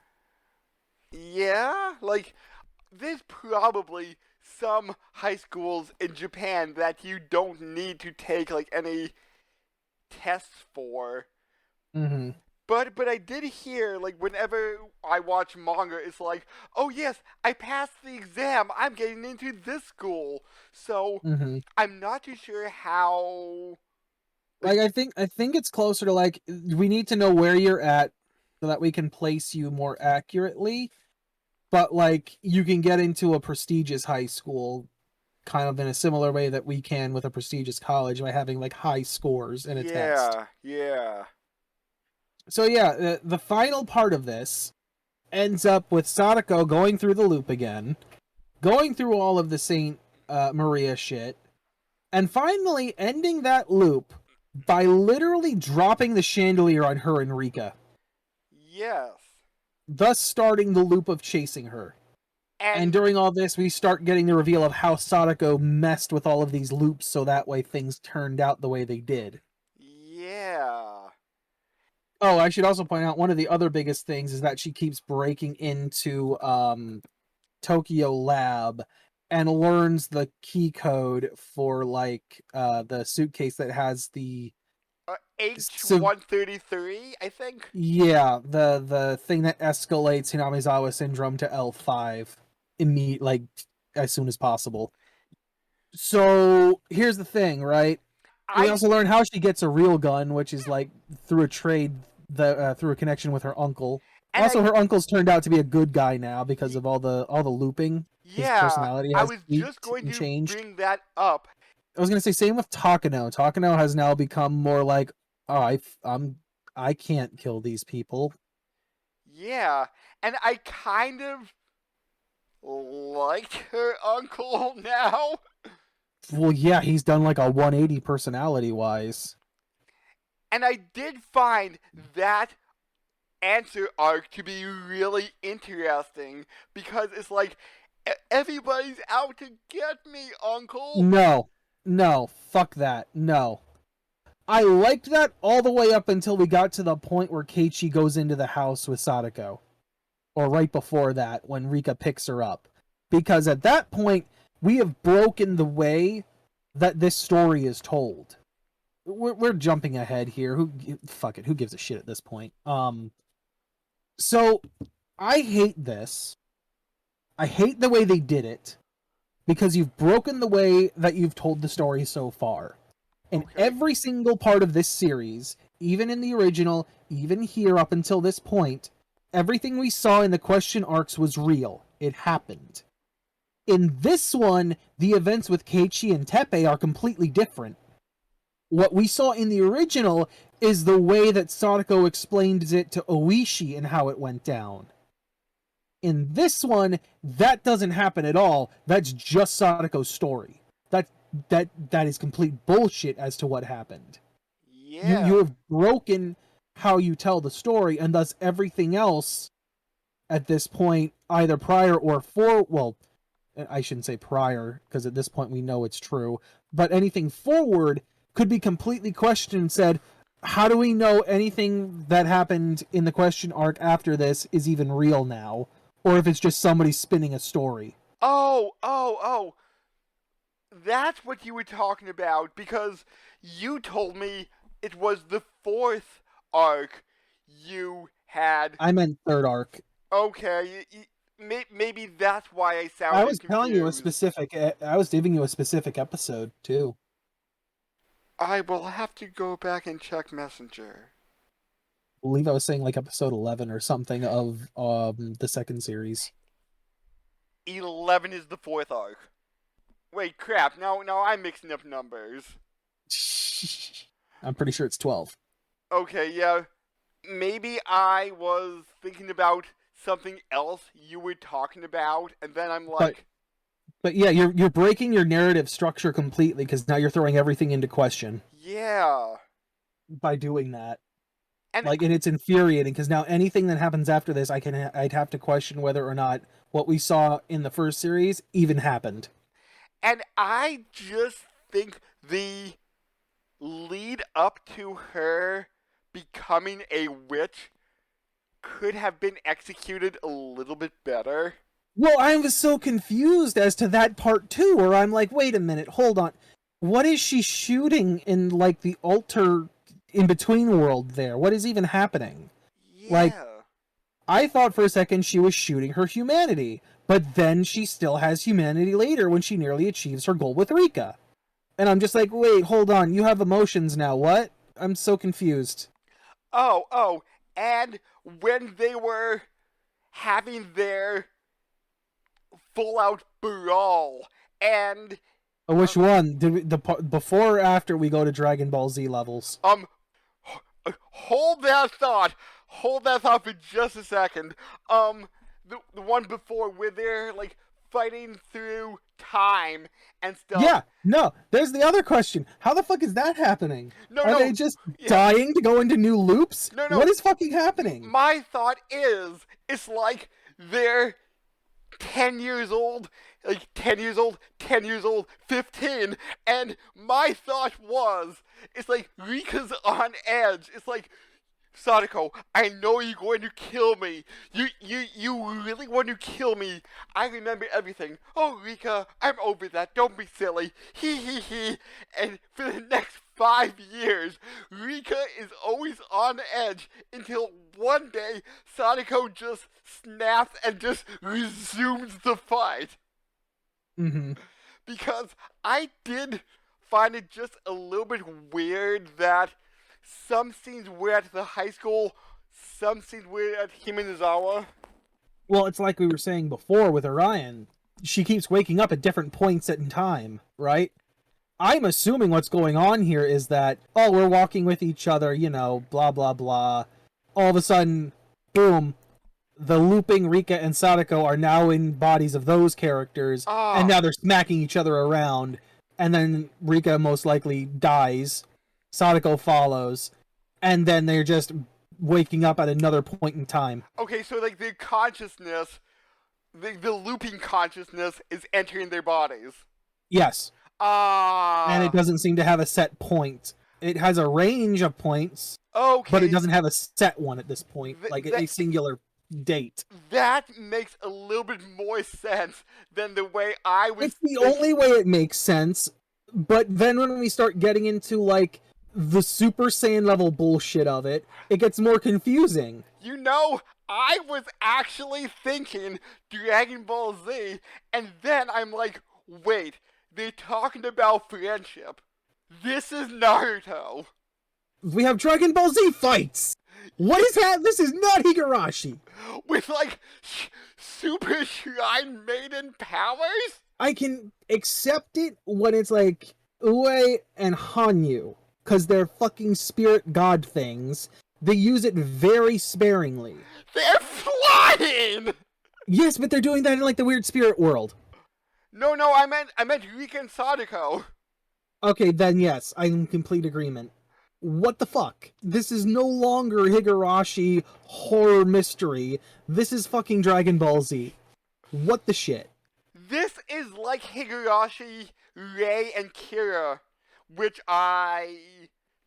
Yeah, like, there's probably some high schools in Japan that you don't need to take, like, any tests for. Mm-hmm. But I did hear, like, whenever I watch manga, it's like, oh yes, I passed the exam, I'm getting into this school. So, I'm not too sure how... Like, I think it's closer to, like, we need to know where you're at so that we can place you more accurately. But, like, you can get into a prestigious high school kind of in a similar way that we can with a prestigious college by having, like, high scores in a test. Yeah. So, yeah, the final part of this ends up with Sadako going through the loop again, going through all of the St. Maria shit, and finally ending that loop by literally dropping the chandelier on her and Rika. Yes. Thus starting the loop of chasing her. And during all this, we start getting the reveal of how Sadako messed with all of these loops so that way things turned out the way they did. Yeah. Oh, I should also point out one of the other biggest things is that she keeps breaking into Tokyo Lab and learns the key code for like the suitcase that has the H133, I think. Yeah, the thing that escalates Hinamizawa syndrome to L5 like as soon as possible. So here's the thing, right? We also learn how she gets a real gun, which is like through a trade, through a connection with her uncle. Also, her uncle's turned out to be a good guy now because of all the looping. His personality I has was just tweaked going and to changed. bring that up. I was gonna say same with Takano. Takano has now become more like, oh, I can't kill these people. Yeah, and I kind of liked her uncle now. Well, yeah, he's done like a 180 personality wise. And I did find that answer arc to be really interesting because it's like everybody's out to get me, uncle. No, fuck that. No. I liked that all the way up until we got to the point where Keiichi goes into the house with Sadako. Or right before that, when Rika picks her up. Because at that point, we have broken the way that this story is told. We're jumping ahead here. Fuck it, who gives a shit at this point? So, I hate this. I hate the way they did it. Because you've broken the way that you've told the story so far. And every single part of this series, even in the original, even here up until this point, everything we saw in the question arcs was real. It happened. In this one, the events with Keiichi and Teppei are completely different. What we saw in the original is the way that Sadako explained it to Oishi and how it went down. In this one, that doesn't happen at all. That's just Sadako's story. That is complete bullshit as to what happened. Yeah. You have broken how you tell the story, and thus everything else at this point, either prior or well, I shouldn't say prior, because at this point we know it's true, but anything forward could be completely questioned and said, how do we know anything that happened in the question arc after this is even real now? Or if it's just somebody spinning a story. Oh. That's what you were talking about, because you told me it was the fourth arc you had. I meant third arc. Okay, maybe that's why I sounded I was confused. telling you a specific. I was giving you a specific episode too. I will have to go back and check Messenger. I believe I was saying like episode 11 or something of the second series. 11 is the fourth arc. Wait, crap! Now I'm mixing up numbers. I'm pretty sure it's 12. Okay, yeah. Maybe I was thinking about something else you were talking about, and then I'm like... But yeah, you're breaking your narrative structure completely, because now you're throwing everything into question. Yeah. By doing that. And it's infuriating, because now anything that happens after this, I'd have to question whether or not what we saw in the first series even happened. And I just think the lead up to her becoming a witch could have been executed a little bit better. Well, I was so confused as to that part too, where I'm like, wait a minute, hold on. What is she shooting in, like, the altar in-between world there? What is even happening? Yeah. Like, I thought for a second she was shooting her humanity, but then she still has humanity later when she nearly achieves her goal with Rika. And I'm just like, wait, hold on, you have emotions now, what? I'm so confused. Oh, and when they were having their full-out brawl, and... Which one? Before or after we go to Dragon Ball Z levels? Hold that thought for just a second. The one before where they're, like, fighting through time and stuff. Yeah, no, there's the other question. How the fuck is that happening? Are they just Yeah. dying to go into new loops? No. What is fucking happening? My thought is, it's like they're 10 years old, 15, and my thought was, it's like Rika's on edge. It's like, Sadako, I know you're going to kill me. You really want to kill me. I remember everything. Oh, Rika, I'm over that. Don't be silly. He. And for the next 5 years, Rika is always on edge until one day Sadako just snaps and just resumes the fight. Mm-hmm. Because I did find it just a little bit weird that some scenes were at the high school, some scenes were at Hinamizawa. Well, it's like we were saying before with Orion. She keeps waking up at different points in time, right? I'm assuming what's going on here is that, oh, we're walking with each other, you know, blah, blah, blah. All of a sudden, boom, the looping Rika and Sadako are now in bodies of those characters, and now they're smacking each other around, and then Rika most likely dies, Sadako follows, and then they're just waking up at another point in time. Okay, so like the consciousness, the looping consciousness is entering their bodies. Yes. And it doesn't seem to have a set point. It has a range of points, okay, but it doesn't have a set one at this point, like a singular date. That makes a little bit more sense than the way I was. It's the only way it makes sense, but then when we start getting into, like, the Super Saiyan level bullshit of it, it gets more confusing. You know, I was actually thinking Dragon Ball Z, and then I'm like, wait, they're talking about friendship. This is Naruto. We have Dragon Ball Z fights! What is that? This is not Higurashi! With, like, Super Shrine Maiden powers? I can accept it when it's like Ue and Hanyu, because they're fucking spirit god things. They use it very sparingly. They're flying! Yes, but they're doing that in, like, the weird spirit world. No, I meant Rika and Sadako. Okay, then yes, I'm in complete agreement. What the fuck? This is no longer Higurashi horror mystery. This is fucking Dragon Ball Z. What the shit? This is like Higurashi, Rei, and Kira, which I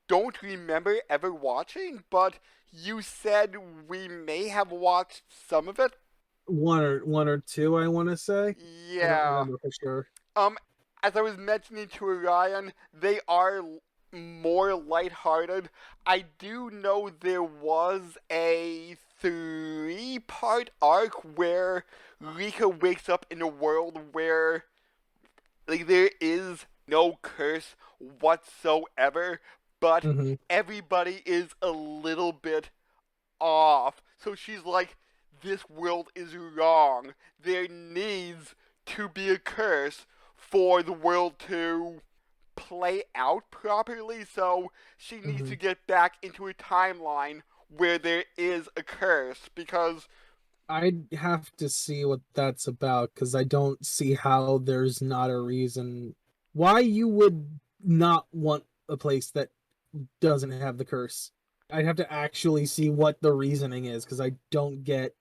don't remember ever watching, but you said we may have watched some of it. One or two, I want to say. Yeah. I don't remember for sure. As I was mentioning to Orion, they are more lighthearted. I do know there was a 3-part arc where Rika wakes up in a world where, like, there is no curse whatsoever, but everybody is a little bit off. So she's like, this world is wrong. There needs to be a curse for the world to play out properly, so she needs to get back into a timeline where there is a curse, because I'd have to see what that's about, because I don't see how there's not a reason why you would not want a place that doesn't have the curse. I'd have to actually see what the reasoning is, because I don't get...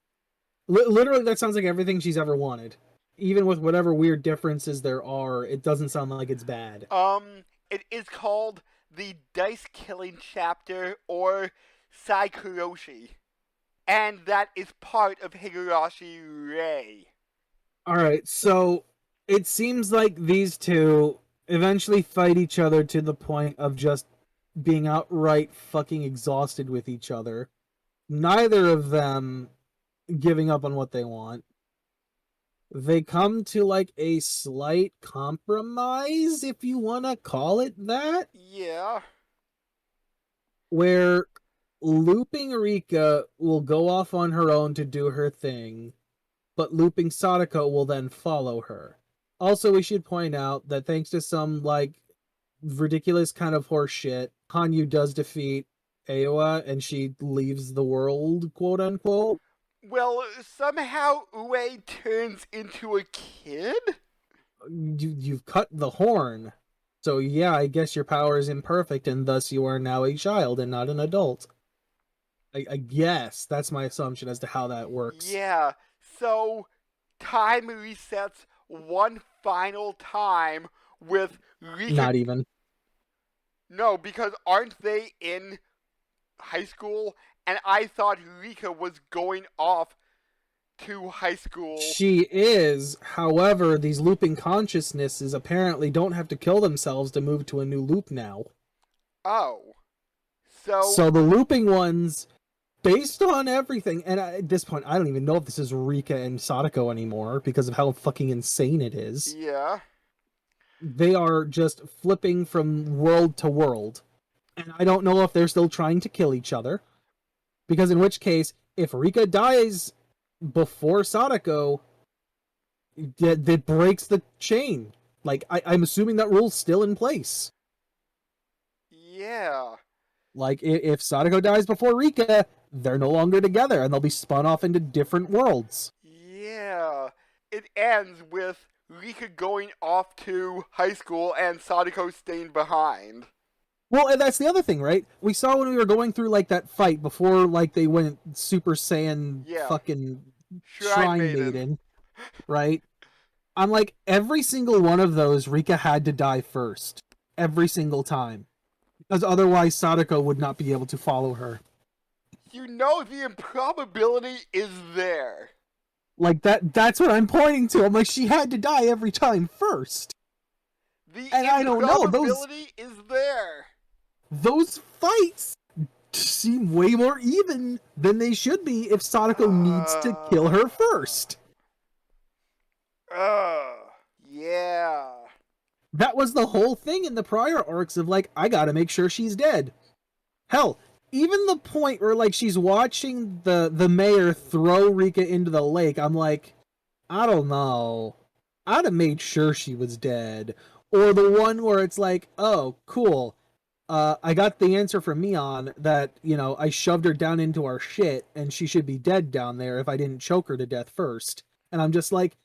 Literally, that sounds like everything she's ever wanted. Even with whatever weird differences there are, it doesn't sound like it's bad. It is called the Dice Killing Chapter, or Saikuroshi. And that is part of Higurashi Rei. Alright, so it seems like these two eventually fight each other to the point of just being outright fucking exhausted with each other. Neither of them giving up on what they want. They come to, like, a slight compromise, if you want to call it that. Yeah. Where looping Rika will go off on her own to do her thing, but looping Sadako will then follow her. Also, we should point out that thanks to some, like, ridiculous kind of horse shit, Hanyu does defeat Aowa, and she leaves the world, quote-unquote. Well, somehow Ue turns into a kid? You've cut the horn. So yeah, I guess your power is imperfect, and thus you are now a child and not an adult. I guess that's my assumption as to how that works. Yeah, so time resets one final time with Rika. Not even. No, because aren't they in high school? And I thought Rika was going off to high school. She is. However, these looping consciousnesses apparently don't have to kill themselves to move to a new loop now. Oh. So the looping ones, based on everything, and at this point, I don't even know if this is Rika and Sadako anymore because of how fucking insane it is. Yeah. they are just flipping from world to world. And I don't know if they're still trying to kill each other. Because in which case, if Rika dies before Sadako, that breaks the chain. Like, I'm assuming that rule's still in place. Yeah. Like, if Sadako dies before Rika, they're no longer together, and they'll be spun off into different worlds. Yeah. It ends with Rika going off to high school and Sadako staying behind. Well, and that's the other thing, right? We saw when we were going through, like, that fight before, like, they went Super Saiyan fucking Shrine Maiden, right? I'm like, every single one of those, Rika had to die first. Every single time. Because otherwise Sadako would not be able to follow her. You know the improbability is there. Like, that's what I'm pointing to. I'm like, she had to die every time first. The and I don't know, improbability is there. Those fights seem way more even than they should be if Sadako needs to kill her first. Yeah. That was the whole thing in the prior arcs of, like, I gotta make sure she's dead. Hell, even the point where, like, she's watching the mayor throw Rika into the lake, I'm like, I don't know. I'd have made sure she was dead. Or the one where it's like, oh, cool. I got the answer from Mion that, you know, I shoved her down into our shit and she should be dead down there if I didn't choke her to death first. And I'm just like,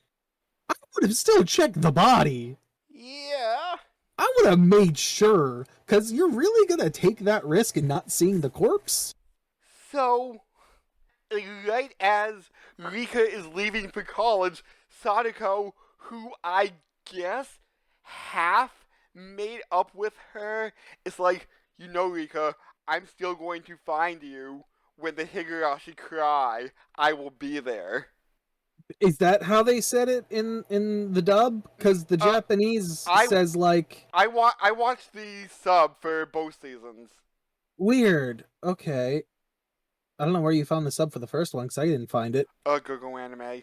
I would have still checked the body. Yeah. I would have made sure, because you're really going to take that risk in not seeing the corpse? So, right as Rika is leaving for college, Sadako, who I guess half made up with her, is like, you know, Rika, I'm still going to find you. When the Higurashi cry, I will be there. Is that how they said it in the dub? Because the Japanese says, like... I watched the sub for both seasons. Weird. Okay. I don't know where you found the sub for the first one, because I didn't find it. GOU Anime.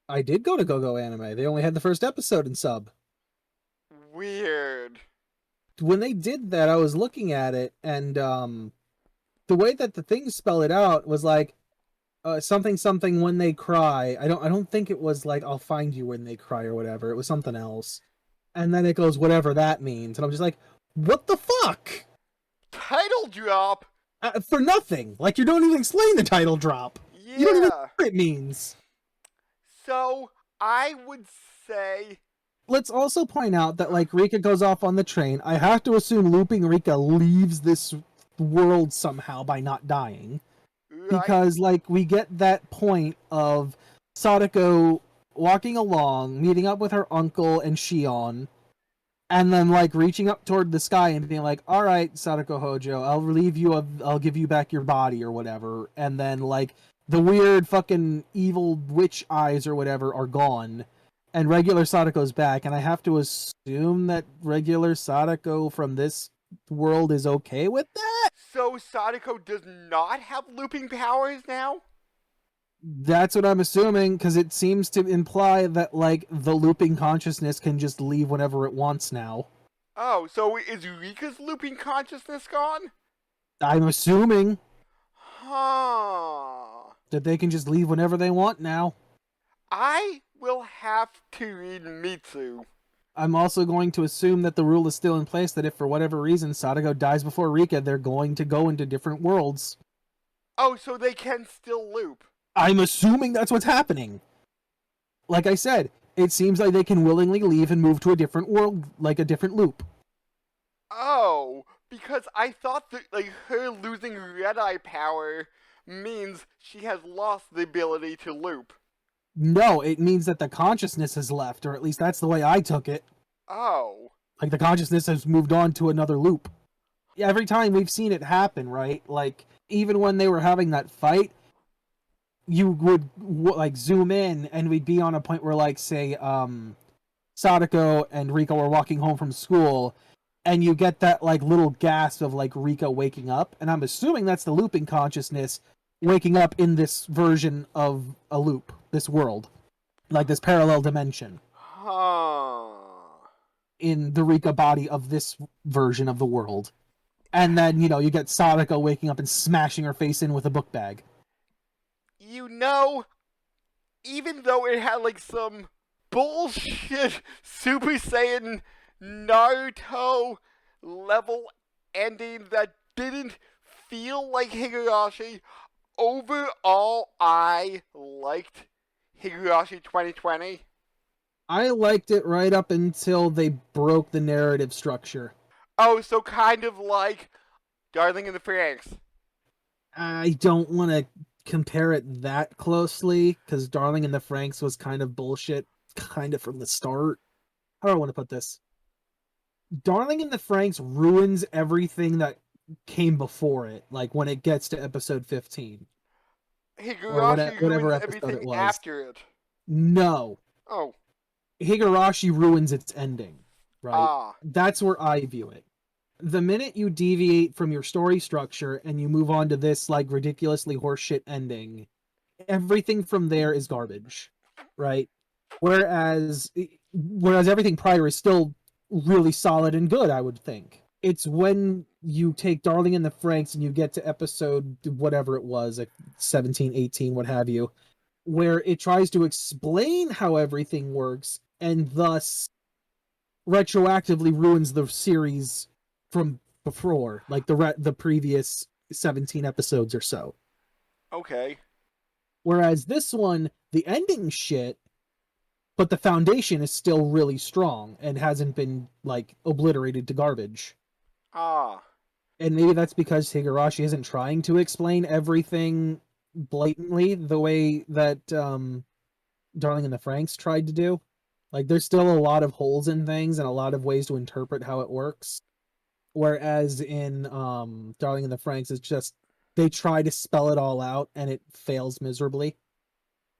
I did go to GOU Anime. They only had the first episode in sub. Weird. When they did that, I was looking at it, and the way that the thing spelled it out was like, something when they cry. I don't think it was like I'll find you when they cry or whatever. It was something else. And then it goes whatever that means. And I'm just like, what the fuck? Title drop? For nothing. Like, you don't even explain the title drop. Yeah. You don't even know what it means. So, I would say... Let's also point out that, like, Rika goes off on the train. I have to assume looping Rika leaves this world somehow by not dying. Because, like, we get that point of Sadako walking along, meeting up with her uncle and Shion, and then, like, reaching up toward the sky and being like, alright, Sadako Hojo, I'll relieve you of, I'll give you back your body or whatever. And then, like, the weird fucking evil witch eyes or whatever are gone, and regular Sadako's back, and I have to assume that regular Sadako from this world is okay with that? So Sadako does not have looping powers now? That's what I'm assuming, because it seems to imply that, like, the looping consciousness can just leave whenever it wants now. Oh, so is Rika's looping consciousness gone? I'm assuming. Huh. That they can just leave whenever they want now. I will have to read Mitsu. I'm also going to assume that the rule is still in place that if for whatever reason Sadako dies before Rika, they're going to go into different worlds. Oh, so they can still loop. I'm assuming that's what's happening. Like I said, it seems like they can willingly leave and move to a different world, like a different loop. Oh, because I thought that, like, her losing red eye power means she has lost the ability to loop. No, it means that the consciousness has left, or at least that's the way I took it. Oh. Like, the consciousness has moved on to another loop. Every time we've seen it happen, right? Like, even when they were having that fight, you would, like, zoom in, and we'd be on a point where, like, say, Sadako and Rika were walking home from school, and you get that, like, little gasp of, like, Rika waking up, and I'm assuming that's the looping consciousness waking up in this version of a loop, this world. Like, this parallel dimension. Huh. in the Rika body of this version of the world. And then, you get Sadako waking up and smashing her face in with a book bag. Even though it had like some bullshit Super Saiyan Naruto level ending that didn't feel like Higurashi, overall I liked Higurashi 2020. I liked it right up until they broke the narrative structure. Oh, so kind of like Darling in the Franxx. I don't want to compare it that closely, because Darling in the Franxx was kind of bullshit, kind of from the start. How do I want to put this? Darling in the Franxx ruins everything that came before it, like when it gets to episode 15. Or Higurashi whatever ruins episode everything it was. after it. No. Oh. Higurashi ruins its ending, right? Ah. That's where I view it. The minute you deviate from your story structure and you move on to this like ridiculously horseshit ending, everything from there is garbage, right? Whereas everything prior is still really solid and good, I would think. It's when you take Darling in the Franxx and you get to episode whatever it was, like 17, 18, what have you, where it tries to explain how everything works and thus retroactively ruins the series from before, like the previous 17 episodes or so. Okay. Whereas this one, the ending shit, but the foundation is still really strong and hasn't been like obliterated to garbage. Ah. And maybe that's because Higurashi isn't trying to explain everything blatantly the way that Darling in the Franxx tried to do. Like, there's still a lot of holes in things and a lot of ways to interpret how it works. Whereas in Darling in the Franxx, it's just they try to spell it all out and it fails miserably.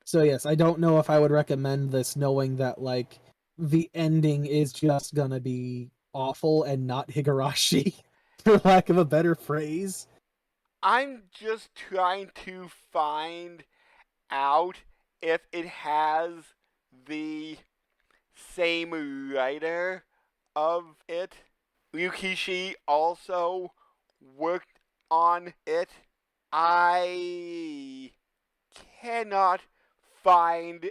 So yes, I don't know if I would recommend this knowing that like the ending is just gonna be awful and not Higurashi, for lack of a better phrase. I'm just trying to find out if it has the same writer of it. Ryukishi also worked on it. I cannot find,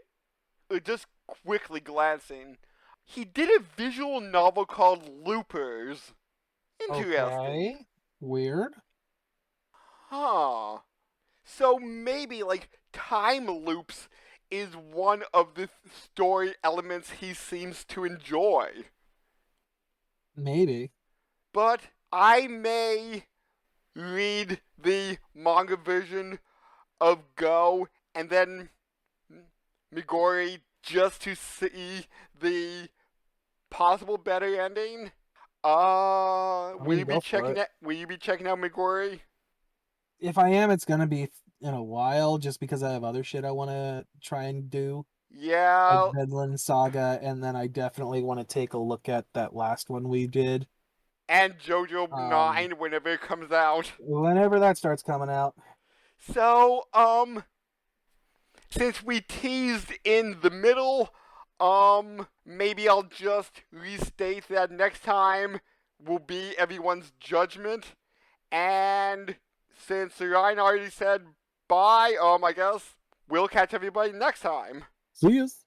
just quickly glancing, he did a visual novel called Loopers. Interesting. Okay. Weird. Huh. So maybe, like, time loops is one of the story elements he seems to enjoy. Maybe. But I may read the manga version of GO and then Meguri just to see the possible better ending. Will you be checking it? Will you be checking out Meguri? If I am, it's gonna be in a while, just because I have other shit I want to try and do. Yeah. Like Vinland Saga, and then I definitely want to take a look at that last one we did. And JoJo 9 whenever it comes out. Whenever that starts coming out. So, since we teased in the middle, maybe I'll just restate that next time will be everyone's judgment. And since Ryan already said bye, I guess we'll catch everybody next time. See yous.